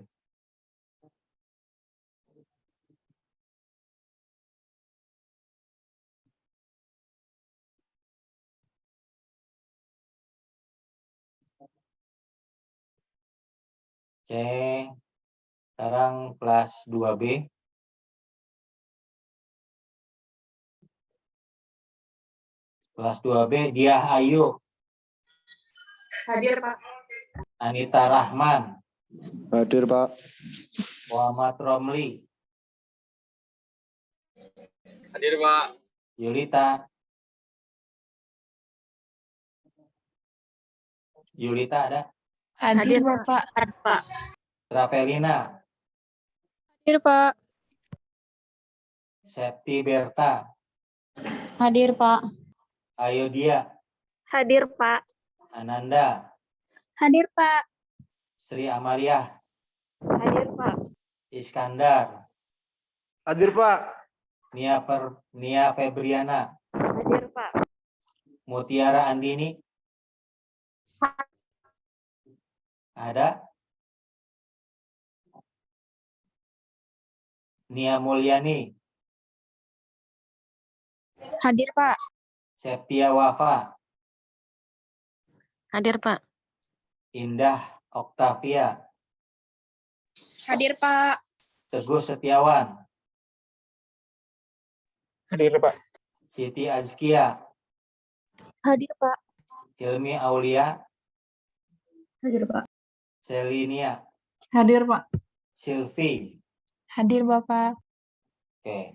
Oke, sekarang kelas 2B. Kelas 2B, Diah Ayu. Hadir, Pak. Anita Rahman. Hadir, Pak. Muhammad Romli. Hadir, Pak. Yulita. Yulita ada? Hadir, Bapak. Pak. Ravelina. Hadir, Pak. Septi Berta. Hadir, Pak. Ayodhya. Hadir, Pak. Ananda. Hadir, Pak. Sri Amalia. Hadir, Pak. Iskandar. Hadir, Pak. Nia Febriana. Hadir, Pak. Mutiara Andini. Ada? Nia Mulyani. Hadir, Pak. Septia Wafa. Hadir, Pak. Indah Oktavia. Hadir, Pak. Teguh Setiawan. Hadir, Pak. Siti Azkia. Hadir, Pak. Hilmi Aulia. Hadir, Pak. Selinia. Hadir, Pak. Silvi. Hadir, Bapak. Oke.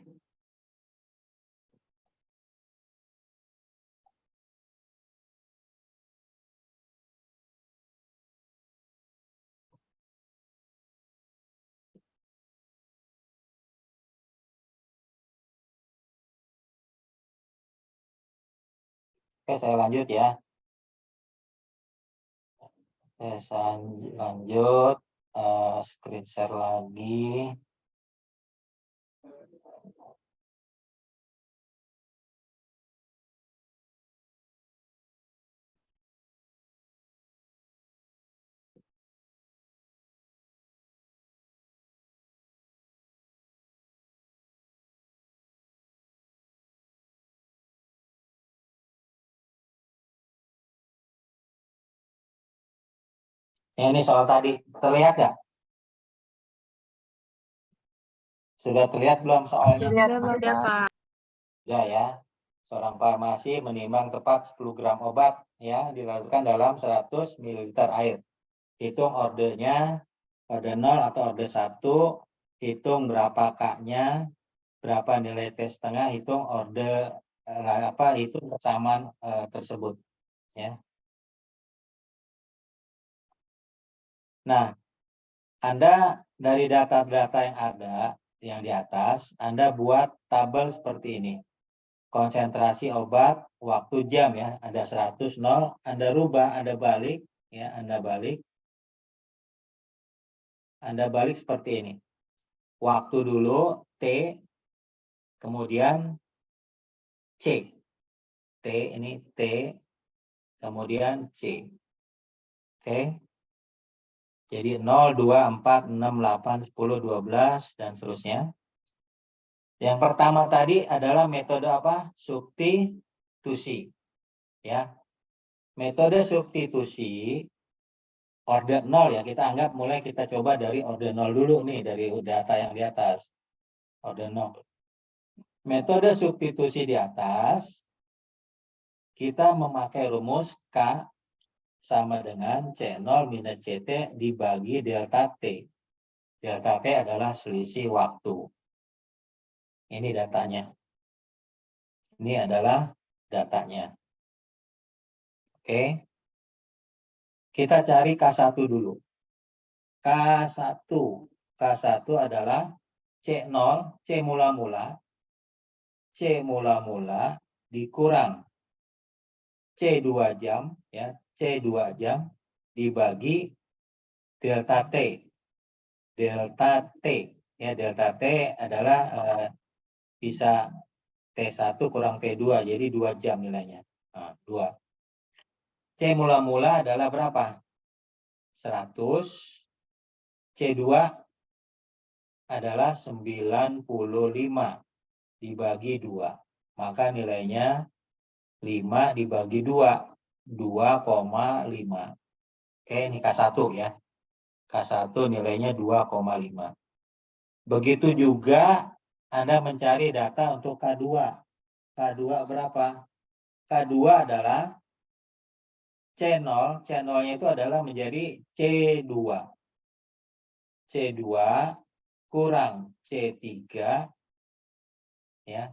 Oke, saya lanjut ya. Saya lanjut. Screen share lagi. Ini soal tadi. Terlihat nggak? Sudah terlihat belum soalnya? Sudah, Pak. Ya. Seorang farmasi menimbang tepat 10 gram obat ya dilarutkan dalam 100 ml air. Hitung ordernya, order 0 atau order 1, hitung berapa K-nya, berapa nilai T setengah, hitung order hitung kesamaan tersebut ya. Nah, Anda dari data-data yang ada yang di atas, Anda buat tabel seperti ini. Konsentrasi obat, waktu jam ya, ada 100, 0, Anda rubah, Anda balik, ya, Anda balik seperti ini. waktu dulu T, kemudian C. T ini T, kemudian C. Oke. Jadi 0, 2, 4, 6, 8, 10, 12, dan seterusnya. Yang pertama tadi adalah metode apa? Substitusi. Ya. Metode substitusi order 0 ya. Kita anggap mulai kita coba dari order 0 dulu nih, dari data yang di atas. Order 0. Metode substitusi di atas, kita memakai rumus K sama dengan C0 minus CT dibagi delta T. Delta T adalah selisih waktu. Ini datanya. Ini adalah datanya. Oke. Kita cari K1 dulu. K1. K1 adalah C0, C mula-mula. C mula-mula dikurang C2 jam, ya, C2 jam dibagi delta T. Delta T, ya, delta T adalah bisa T1 kurang T2, jadi 2 jam nilainya. Nah, 2. C mula-mula adalah berapa? 100. C2 adalah 95 dibagi 2. Maka nilainya 5 dibagi 2. 2,5. Oke, ini K1 ya. K1 nilainya 2,5. Begitu juga Anda mencari data untuk K2. K2 berapa? K2 adalah C0. C0-nya itu adalah menjadi C2. C2 kurang C3 ya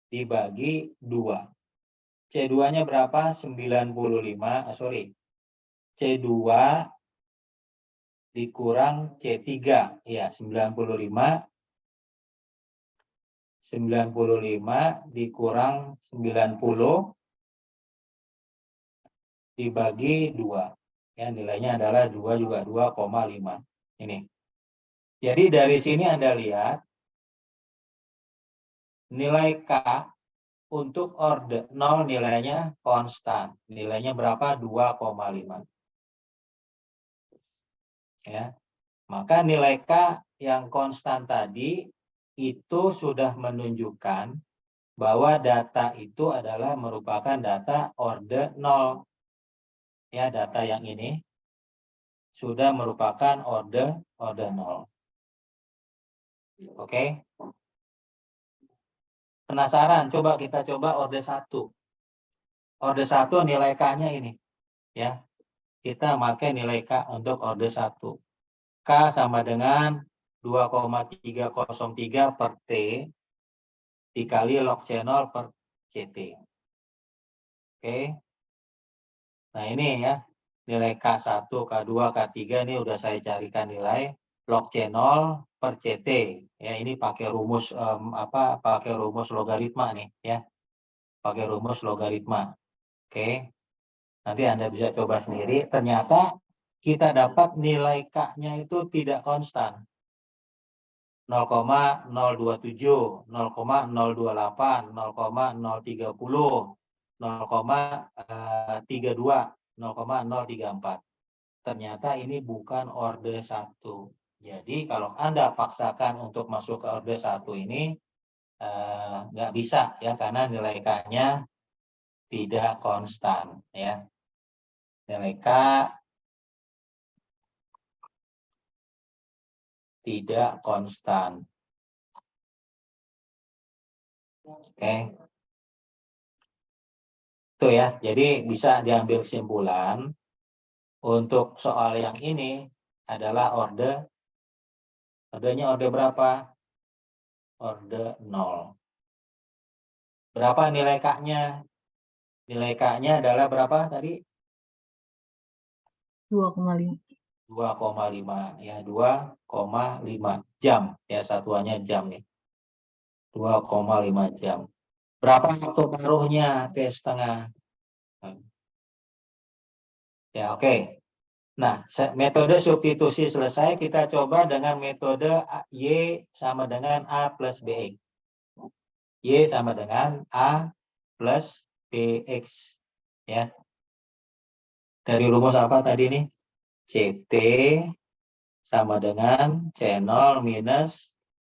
dibagi 2. C2-nya berapa? 95, C2 dikurang C3, ya 95 dikurang 90 dibagi 2. Ya, nilainya adalah 2 juga 2,5. Ini. Jadi dari sini Anda lihat nilai K untuk order 0 nilainya konstan. Nilainya berapa? 2,5. Ya. Maka nilai K yang konstan tadi itu sudah menunjukkan bahwa data itu adalah merupakan data order 0. Ya, data yang ini sudah merupakan order 0. Oke. Penasaran? Coba kita coba order 1. Order 1 nilai K-nya ini. Ya. Kita pakai nilai K untuk order 1. K sama dengan 2,303 per T dikali log C0 per CT. Oke. Nah ini ya, nilai K1, K2, K3 ini udah saya carikan nilai log C0 per CT. Ya, ini pakai rumus pakai rumus logaritma nih ya. Pakai rumus logaritma. Oke. Nanti Anda bisa coba sendiri. Ternyata kita dapat nilai K-nya itu tidak konstan. 0,027, 0,028, 0,030, 0,32, 0,034. Ternyata ini bukan order 1. Jadi kalau Anda paksakan untuk masuk ke order 1 ini nggak bisa ya, karena nilai K-nya tidak konstan ya. Nilai K tidak konstan. Oke. Itu ya. Jadi bisa diambil kesimpulan untuk soal yang ini adalah ordernya order berapa? Order 0. Berapa nilai K-nya? Nilai K-nya adalah berapa tadi? 2,5. 2,5 ya, 2,5 jam ya, satuannya jam nih. 2,5 jam. Berapa waktu paruhnya? T setengah. Ya, oke. Nah, metode substitusi selesai, kita coba dengan metode Y sama dengan A plus BX. Y sama dengan A plus BX. Ya. Dari rumus apa tadi nih? CT sama dengan C0 minus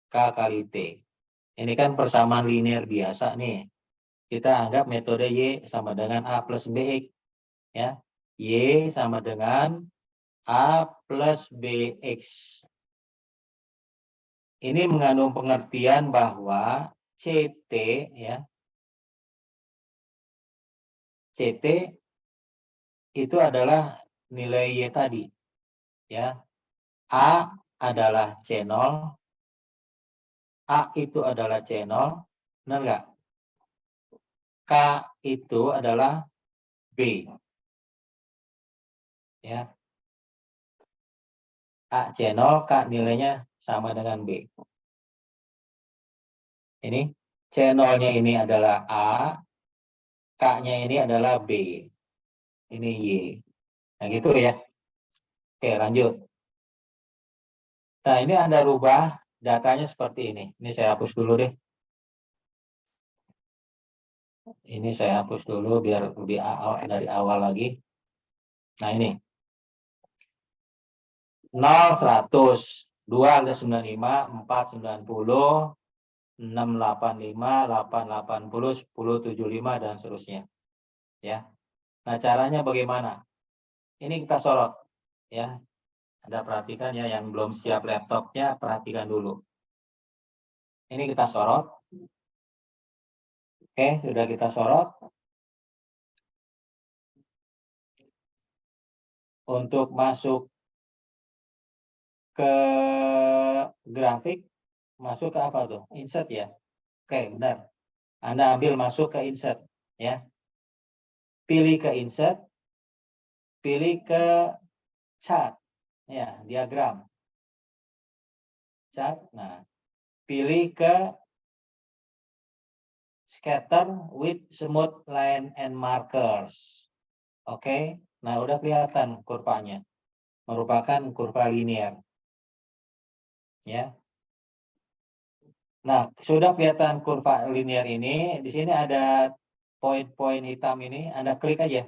K kali T. Ini kan persamaan linear biasa nih. Kita anggap metode Y sama dengan A plus BX. Ya. Y sama dengan A plus BX. Ini mengandung pengertian bahwa CT ya. CT itu adalah nilai Y tadi. Ya. A adalah C0. A itu adalah C0. Benar nggak? K itu adalah B. Ya. A C0, K nilainya sama dengan B. Ini C0-nya ini adalah A, K-nya ini adalah B. Ini Y. Nah gitu ya. Oke, lanjut. Nah ini Anda rubah datanya seperti ini. Ini saya hapus dulu deh. Ini saya hapus dulu biar lebih dari awal lagi. Nah ini. 0, 100. 2 ada 95, 4, 90, 6, 85, 8, 80, 10, 75, dan seterusnya. Ya. Nah, caranya bagaimana? Ini kita sorot. Ya. Anda perhatikan ya, yang belum siap laptopnya, perhatikan dulu. Ini kita sorot. Oke, sudah kita sorot. Untuk masuk ke grafik, masuk ke apa tuh? Insert ya. Oke, benar. Anda ambil masuk ke insert. Ya. Pilih ke insert. Pilih ke chart. Ya, diagram. Chart. Nah, pilih ke scatter with smooth line and markers. Oke. Nah, udah kelihatan kurvanya. Merupakan kurva linear. Ya. Nah, sudah kelihatan kurva linear ini. Di sini ada poin-poin hitam ini. Anda klik aja.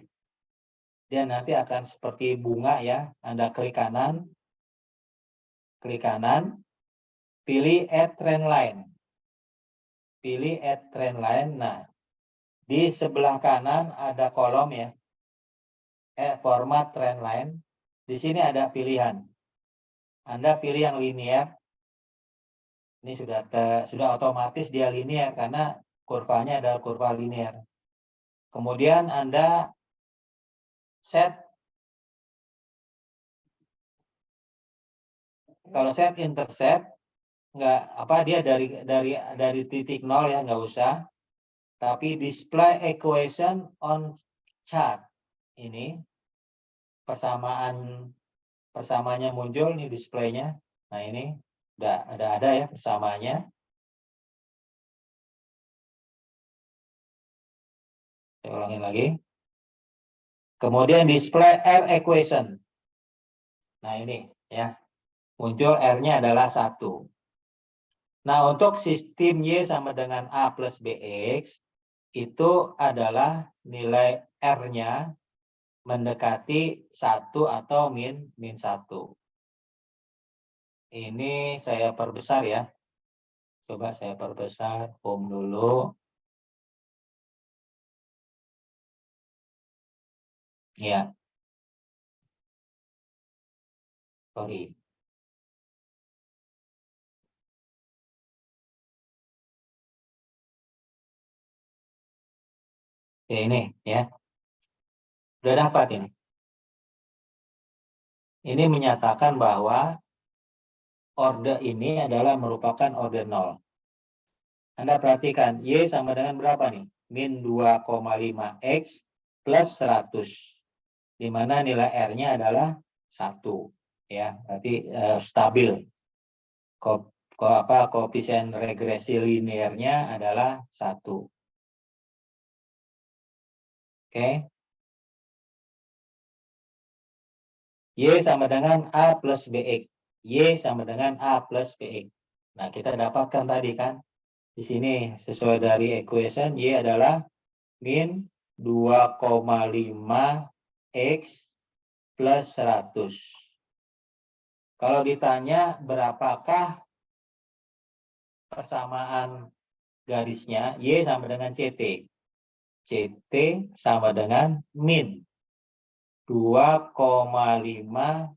Dia nanti akan seperti bunga ya. Anda klik kanan. Klik kanan. Pilih add trend line. Pilih add trend line. Nah, di sebelah kanan ada kolom ya. Format trend line. Di sini ada pilihan. Anda pilih yang linear. Ini sudah otomatis dia linear karena kurvanya adalah kurva linear. Kemudian Anda set. Kalau set intercept nggak apa dia dari titik nol ya, nggak usah. Tapi display equation on chart. Ini persamaannya muncul nih displaynya. Nah ini udah ada ya persamaannya. Saya ulangi lagi. Kemudian display R equation. Nah ini ya. Muncul R-nya adalah 1. Nah untuk sistem Y sama dengan A plus BX. Itu adalah nilai R-nya mendekati 1 atau min 1. Ini saya perbesar ya. Coba saya perbesar home dulu. Ya. Sorry. Oke, ini ya. Sudah dapat ini. Ini menyatakan bahwa order ini adalah merupakan order 0. Anda perhatikan, Y sama dengan berapa nih? Min 2,5X plus 100. Di mana nilai R-nya adalah 1. Ya, berarti stabil. Koefisien regresi linearnya adalah 1. Oke. Y sama dengan A plus BX. Y sama dengan A plus BX. Nah, kita dapatkan tadi kan. Di sini sesuai dari equation Y adalah min 2,5 X plus 100. Kalau ditanya berapakah persamaan garisnya, Y sama dengan CT. CT sama dengan min 2,5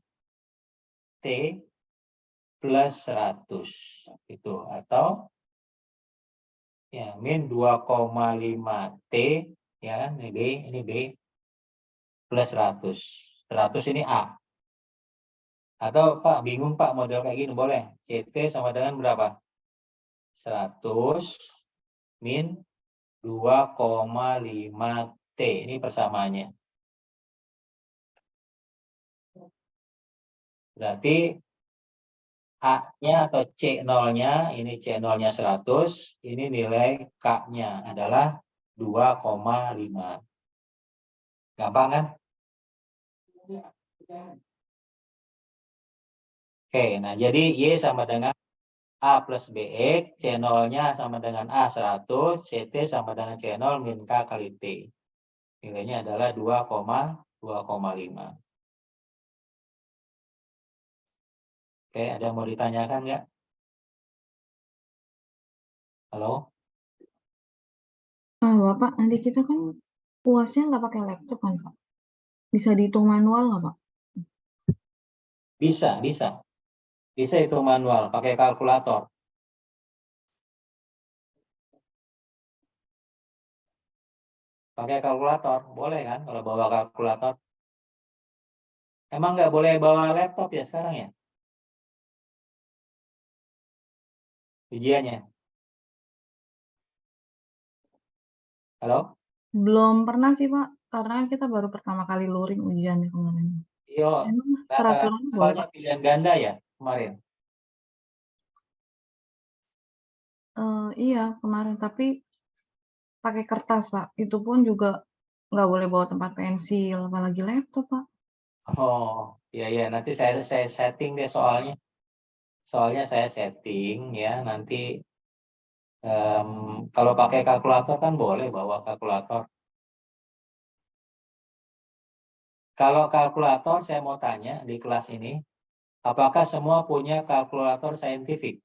T plus 100. Itu. Atau ya min 2,5 T, ya ini B plus 100. 100 ini A. Atau Pak, bingung Pak model kayak gini boleh. CT sama dengan berapa? 100 min 2,5 T. Ini persamaannya. Berarti A-nya atau C0-nya, ini C0-nya 100, ini nilai K-nya adalah 2,5. Gampang kan? Oke, nah jadi Y sama dengan A plus BX, C0-nya sama dengan A 100, CT sama dengan C0 min K kali T. Nilainya adalah 2,5. Oke, ada yang mau ditanyakan nggak? Halo? Bapak, nanti kita kan UASnya nggak pakai laptop kan, Pak? Bisa dihitung manual nggak, Pak? Bisa. Bisa itu manual, pakai kalkulator. Pakai kalkulator, boleh kan kalau bawa kalkulator? Emang nggak boleh bawa laptop ya sekarang ya? Ujiannya. Halo? Belum pernah sih, Pak. Karena kita baru pertama kali luring ujiannya kemarin. Yo, Emang peraturannya boleh, soalnya Pak? pilihan ganda ya kemarin. Iya, kemarin. Tapi pakai kertas, Pak. Itu pun juga nggak boleh bawa tempat pensil, apalagi laptop, Pak. Oh, iya, nanti saya setting deh soalnya. Soalnya saya setting ya, nanti kalau pakai kalkulator kan boleh bawa kalkulator. Kalau kalkulator saya mau tanya di kelas ini, apakah semua punya kalkulator saintifik?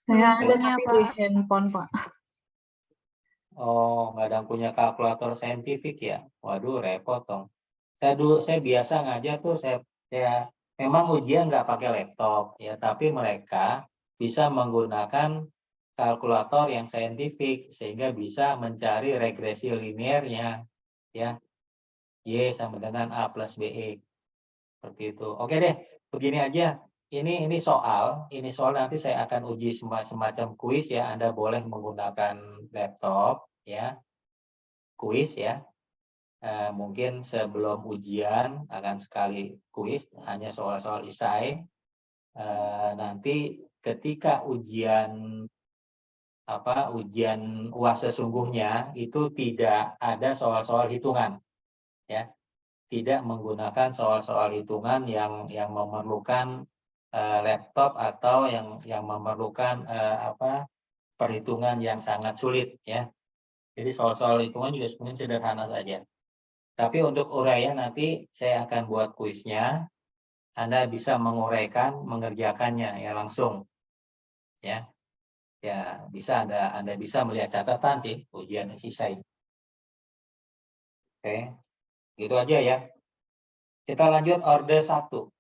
Saya ada Punya, tapi Pak. di handphone, Pak. Oh, nggak ada yang punya kalkulator saintifik ya? Waduh, repot dong. Saya biasa ngajar tuh, saya memang ujian nggak pakai laptop ya, tapi mereka bisa menggunakan kalkulator yang saintifik sehingga bisa mencari regresi linearnya ya, Y sama dengan A plus BE seperti itu. Oke deh, begini aja. Ini soal nanti saya akan uji semacam kuis ya. Anda boleh menggunakan laptop ya, kuis ya. Mungkin sebelum ujian akan sekali kuis, hanya soal-soal esai. Nanti ketika ujian UAS sesungguhnya itu tidak ada soal-soal hitungan, ya, tidak menggunakan soal-soal hitungan yang memerlukan laptop atau yang memerlukan perhitungan yang sangat sulit, ya. Jadi soal-soal hitungan juga mungkin sederhana saja. Tapi untuk uraian nanti saya akan buat kuisnya. Anda bisa menguraikan, mengerjakannya ya langsung. Ya. Ya, bisa Anda bisa melihat catatan sih ujian selesai. Oke. Gitu aja ya. Kita lanjut orde 1.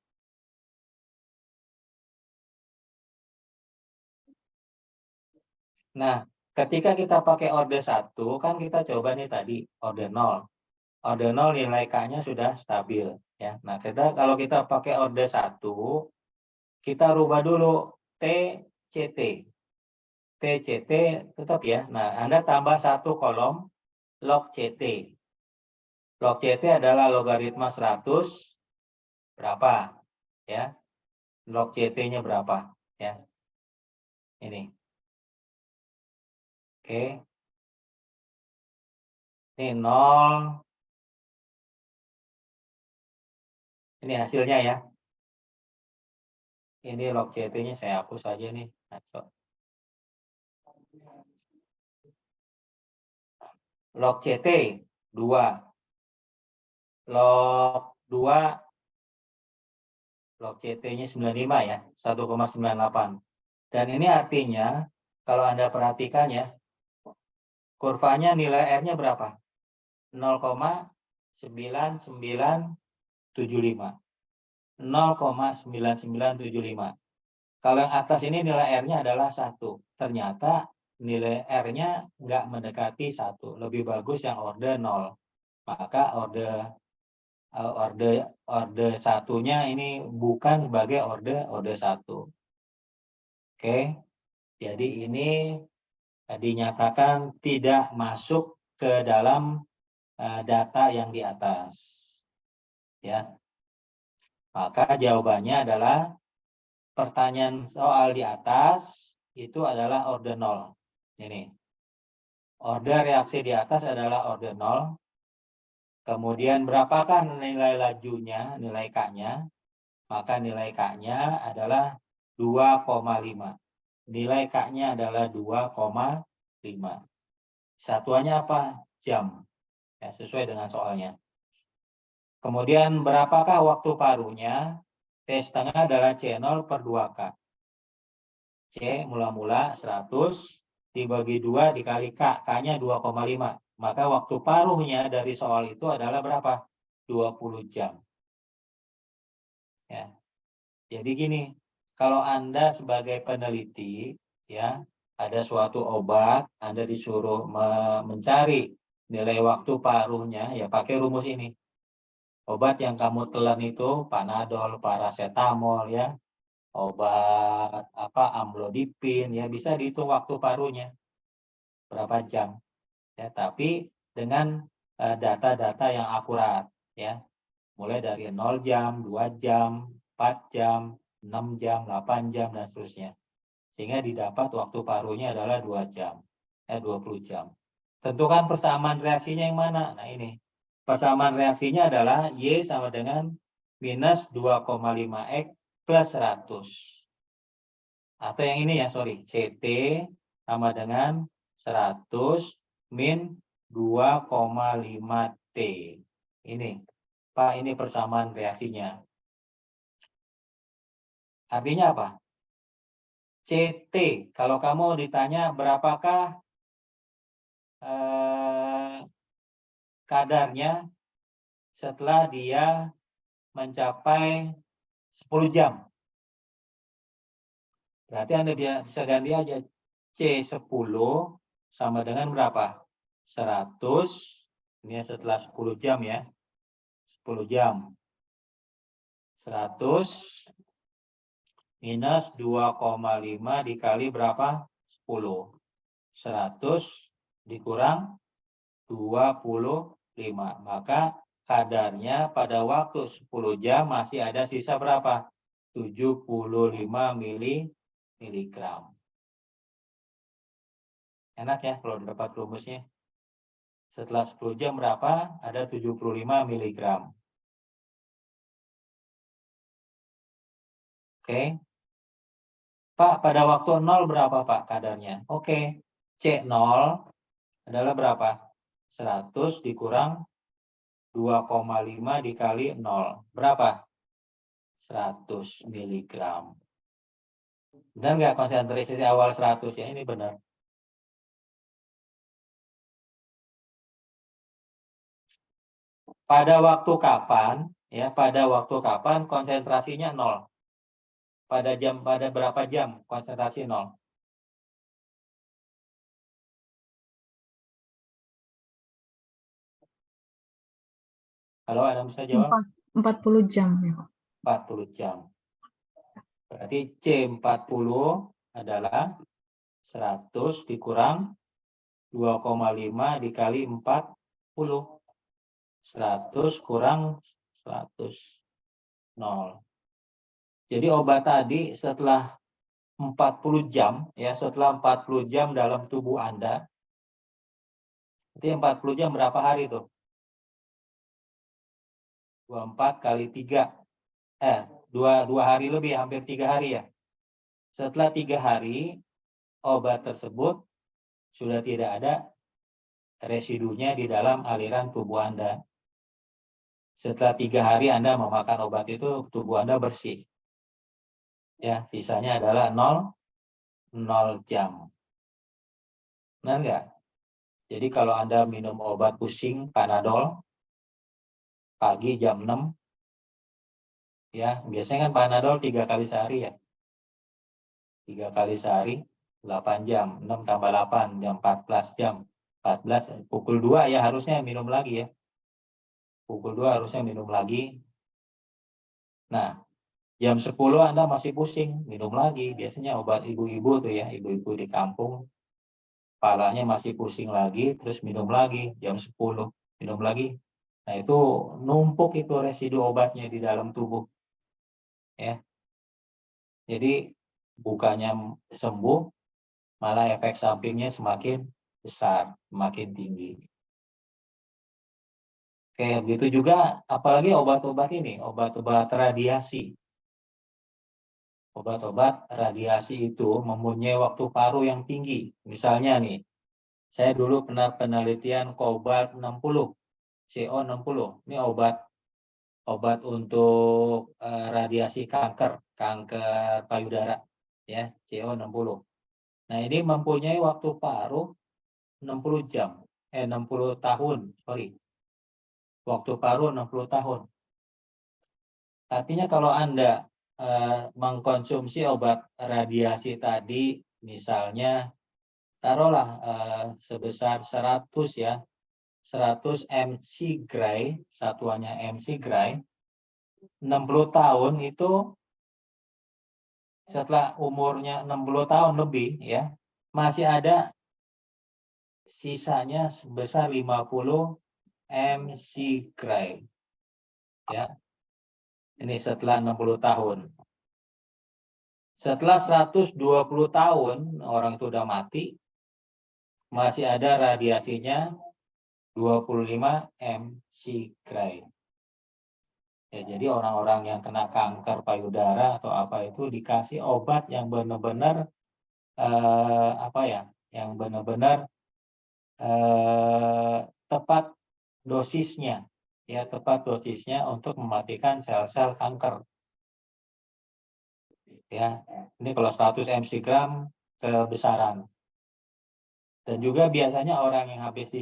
Nah, ketika kita pakai orde 1 kan kita coba nih tadi orde 0. Orde 0 nilai K-nya sudah stabil ya. Nah, kalau kita pakai orde 1, kita rubah dulu TCT. TCT tetap ya. Nah, Anda tambah satu kolom log CT. Log CT adalah logaritma 100 berapa? Ya. Log CT-nya berapa? Ya. Ini. Oke. Ini 0. Ini hasilnya ya. Ini log CT-nya saya hapus aja nih. Log CT 2. Log 2. Log CT-nya 95 ya. 1,98. Dan ini artinya kalau Anda perhatikan ya, kurvanya nilai R-nya berapa? 0,9975. 0,9975. Kalau yang atas ini nilai R-nya adalah 1. Ternyata nilai R-nya nggak mendekati 1. Lebih bagus yang orde 0. Maka orde satunya ini bukan sebagai orde 1. Oke. Jadi ini dinyatakan tidak masuk ke dalam data yang di atas. Ya. Maka jawabannya adalah pertanyaan soal di atas itu adalah orde 0. Ini. Orde reaksi di atas adalah orde 0. Kemudian berapakah nilai lajunya, nilai K-nya? Maka nilai K-nya adalah 2,5. Nilai K-nya adalah 2,5. Satuannya apa? Jam. Ya, sesuai dengan soalnya. Kemudian berapakah waktu paruhnya? T setengah adalah C0 per 2K. C mula-mula 100 dibagi 2 dikali K. K-nya 2,5. Maka waktu paruhnya dari soal itu adalah berapa? 20 jam. Ya. Jadi gini, kalau Anda sebagai peneliti, ya, ada suatu obat, Anda disuruh mencari nilai waktu paruhnya, ya pakai rumus ini. Obat yang kamu telan itu Panadol, paracetamol, ya, obat amlodipin, ya bisa dihitung waktu paruhnya berapa jam. Ya, tapi dengan data-data yang akurat, ya, mulai dari 0 jam, 2 jam, 4 jam, 6 jam, 8 jam, dan seterusnya. Sehingga didapat waktu paruhnya adalah 2 jam, 20 jam. Tentukan persamaan reaksinya yang mana? Nah ini, persamaan reaksinya adalah Y sama dengan minus 2,5X plus 100. Atau yang ini ya, sorry, CT sama dengan 100 min 2,5T. Ini, Pak, ini persamaan reaksinya. Artinya apa? CT, kalau kamu ditanya berapakah kadarnya setelah dia mencapai 10 jam. Berarti Anda bisa ganti aja. C10 sama dengan berapa? 100, ini setelah 10 jam ya. 10 jam. 100 minus 2,5 dikali berapa? 10. 100 dikurang 25. Maka kadarnya pada waktu 10 jam masih ada sisa berapa? 75 miligram. Enak ya kalau dapat rumusnya. Setelah 10 jam berapa? Ada 75 miligram. Oke. Pak, pada waktu 0 berapa Pak kadarnya? Oke. C0 adalah berapa? 100 dikurang 2,5 dikali 0. Berapa? 100 miligram. Benar nggak konsentrasi awal 100 ya? Ini benar. Pada waktu kapan? Ya, pada waktu kapan konsentrasinya 0? Pada berapa jam konsentrasi 0? Halo, Anda bisa jawab? 40 jam ya, Pak. 40 jam. Berarti C40 adalah 100 dikurang 2,5 dikali 40. 100 kurang 100. 0. Jadi obat tadi setelah 40 jam, ya setelah 40 jam dalam tubuh Anda, Nanti 40 jam berapa hari tuh? 24 kali 3. 2 hari lebih, hampir 3 hari ya. Setelah 3 hari, obat tersebut sudah tidak ada residunya di dalam aliran tubuh Anda. Setelah 3 hari Anda memakan obat itu, tubuh Anda bersih. Ya, sisanya adalah 0 jam. Benar nggak? Jadi kalau Anda minum obat pusing, Panadol, pagi jam 6, ya, biasanya kan Panadol 3 kali sehari ya. 3 kali sehari, 8 jam. 6 tambah 8, jam 14 jam. 14, pukul 2 ya harusnya minum lagi ya. Pukul 2 harusnya minum lagi. Nah, jam 10 Anda masih pusing, minum lagi. Biasanya obat ibu-ibu tuh ya, ibu-ibu di kampung. Kepalanya masih pusing lagi, terus minum lagi. Jam 10, minum lagi. Nah, itu numpuk itu residu obatnya di dalam tubuh. Ya. Jadi, bukannya sembuh, malah efek sampingnya semakin besar, semakin tinggi. Oke, begitu juga apalagi obat-obat ini, obat-obat radiasi. Obat-obat radiasi itu mempunyai waktu paruh yang tinggi. Misalnya nih, saya dulu pernah penelitian kobalt 60, CO60. Ini obat untuk radiasi kanker payudara, ya, CO60. Nah, ini mempunyai waktu paruh 60 jam, 60 tahun, sorry. Waktu paruh 60 tahun. Artinya kalau Anda mengkonsumsi obat radiasi tadi, misalnya taruhlah sebesar 100 ya, 100 mc gray, satuannya mc gray, 60 tahun itu setelah umurnya 60 tahun lebih ya, masih ada sisanya sebesar 50 mc gray. Ya. Ini setelah 60 tahun. Setelah 120 tahun orang itu udah mati, masih ada radiasinya 25 mc gray. Ya, jadi orang-orang yang kena kanker payudara atau apa itu dikasih obat yang benar-benar yang benar-benar tepat dosisnya, ya tepat dosisnya untuk mematikan sel-sel kanker. Ya, ini kalau 100 mc gram kebesaran. Dan juga biasanya orang yang habis di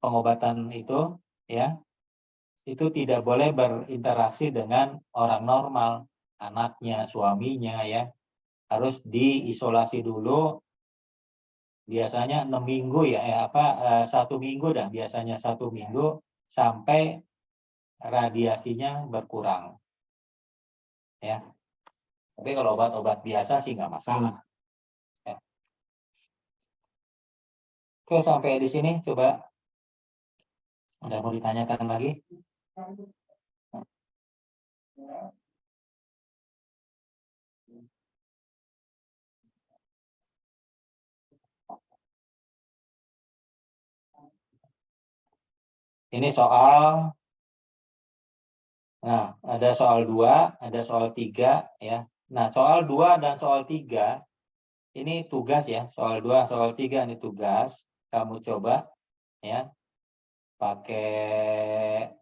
pengobatan itu, ya, itu tidak boleh berinteraksi dengan orang normal, anaknya, suaminya, ya, harus diisolasi dulu. Biasanya 6 minggu ya, 1 minggu dah, biasanya 1 minggu sampai radiasinya berkurang. Ya. Tapi kalau obat-obat biasa sih nggak masalah. Ya. Oke, sampai di sini coba ada mau ditanyakan lagi? Ini soal, nah ada soal 2, ada soal 3 ya. Nah soal 2 dan soal 3 ini tugas ya, soal 2, soal 3 ini tugas. Kamu coba ya pakai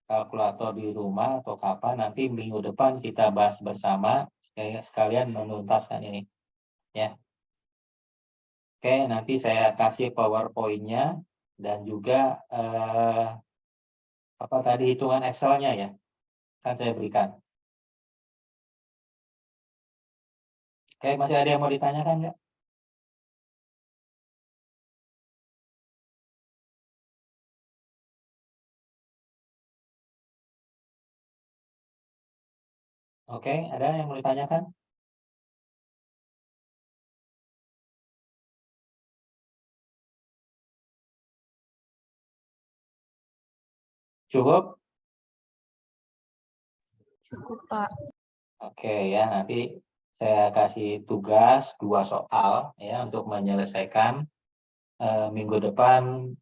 kalkulator di rumah atau kapan, nanti minggu depan kita bahas bersama sekalian menuntaskan ini ya. Oke, nanti saya kasih PowerPoint-nya dan juga hitungan Excel-nya ya, kan saya berikan. Oke, masih ada yang mau ditanyakan nggak? Oke, ada yang mau ditanyakan? Cukup? Cukup, Pak. Oke ya, nanti saya kasih tugas 2 soal ya untuk menyelesaikan. Minggu depan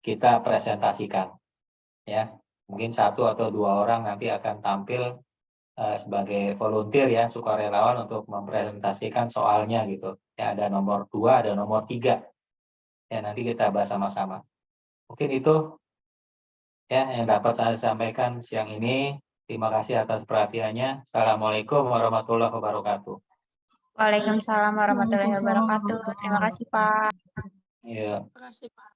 kita presentasikan ya. Mungkin 1 atau 2 orang nanti akan tampil sebagai volunteer ya, sukarelawan untuk mempresentasikan soalnya gitu. Ya, ada nomor 2, ada nomor 3. Ya, nanti kita bahas sama-sama. Mungkin itu ya yang dapat saya sampaikan siang ini. Terima kasih atas perhatiannya. Assalamualaikum warahmatullahi wabarakatuh. Waalaikumsalam warahmatullahi Waalaikumsalam wabarakatuh. Terima kasih, Pak. Ya. Terima kasih, Pak.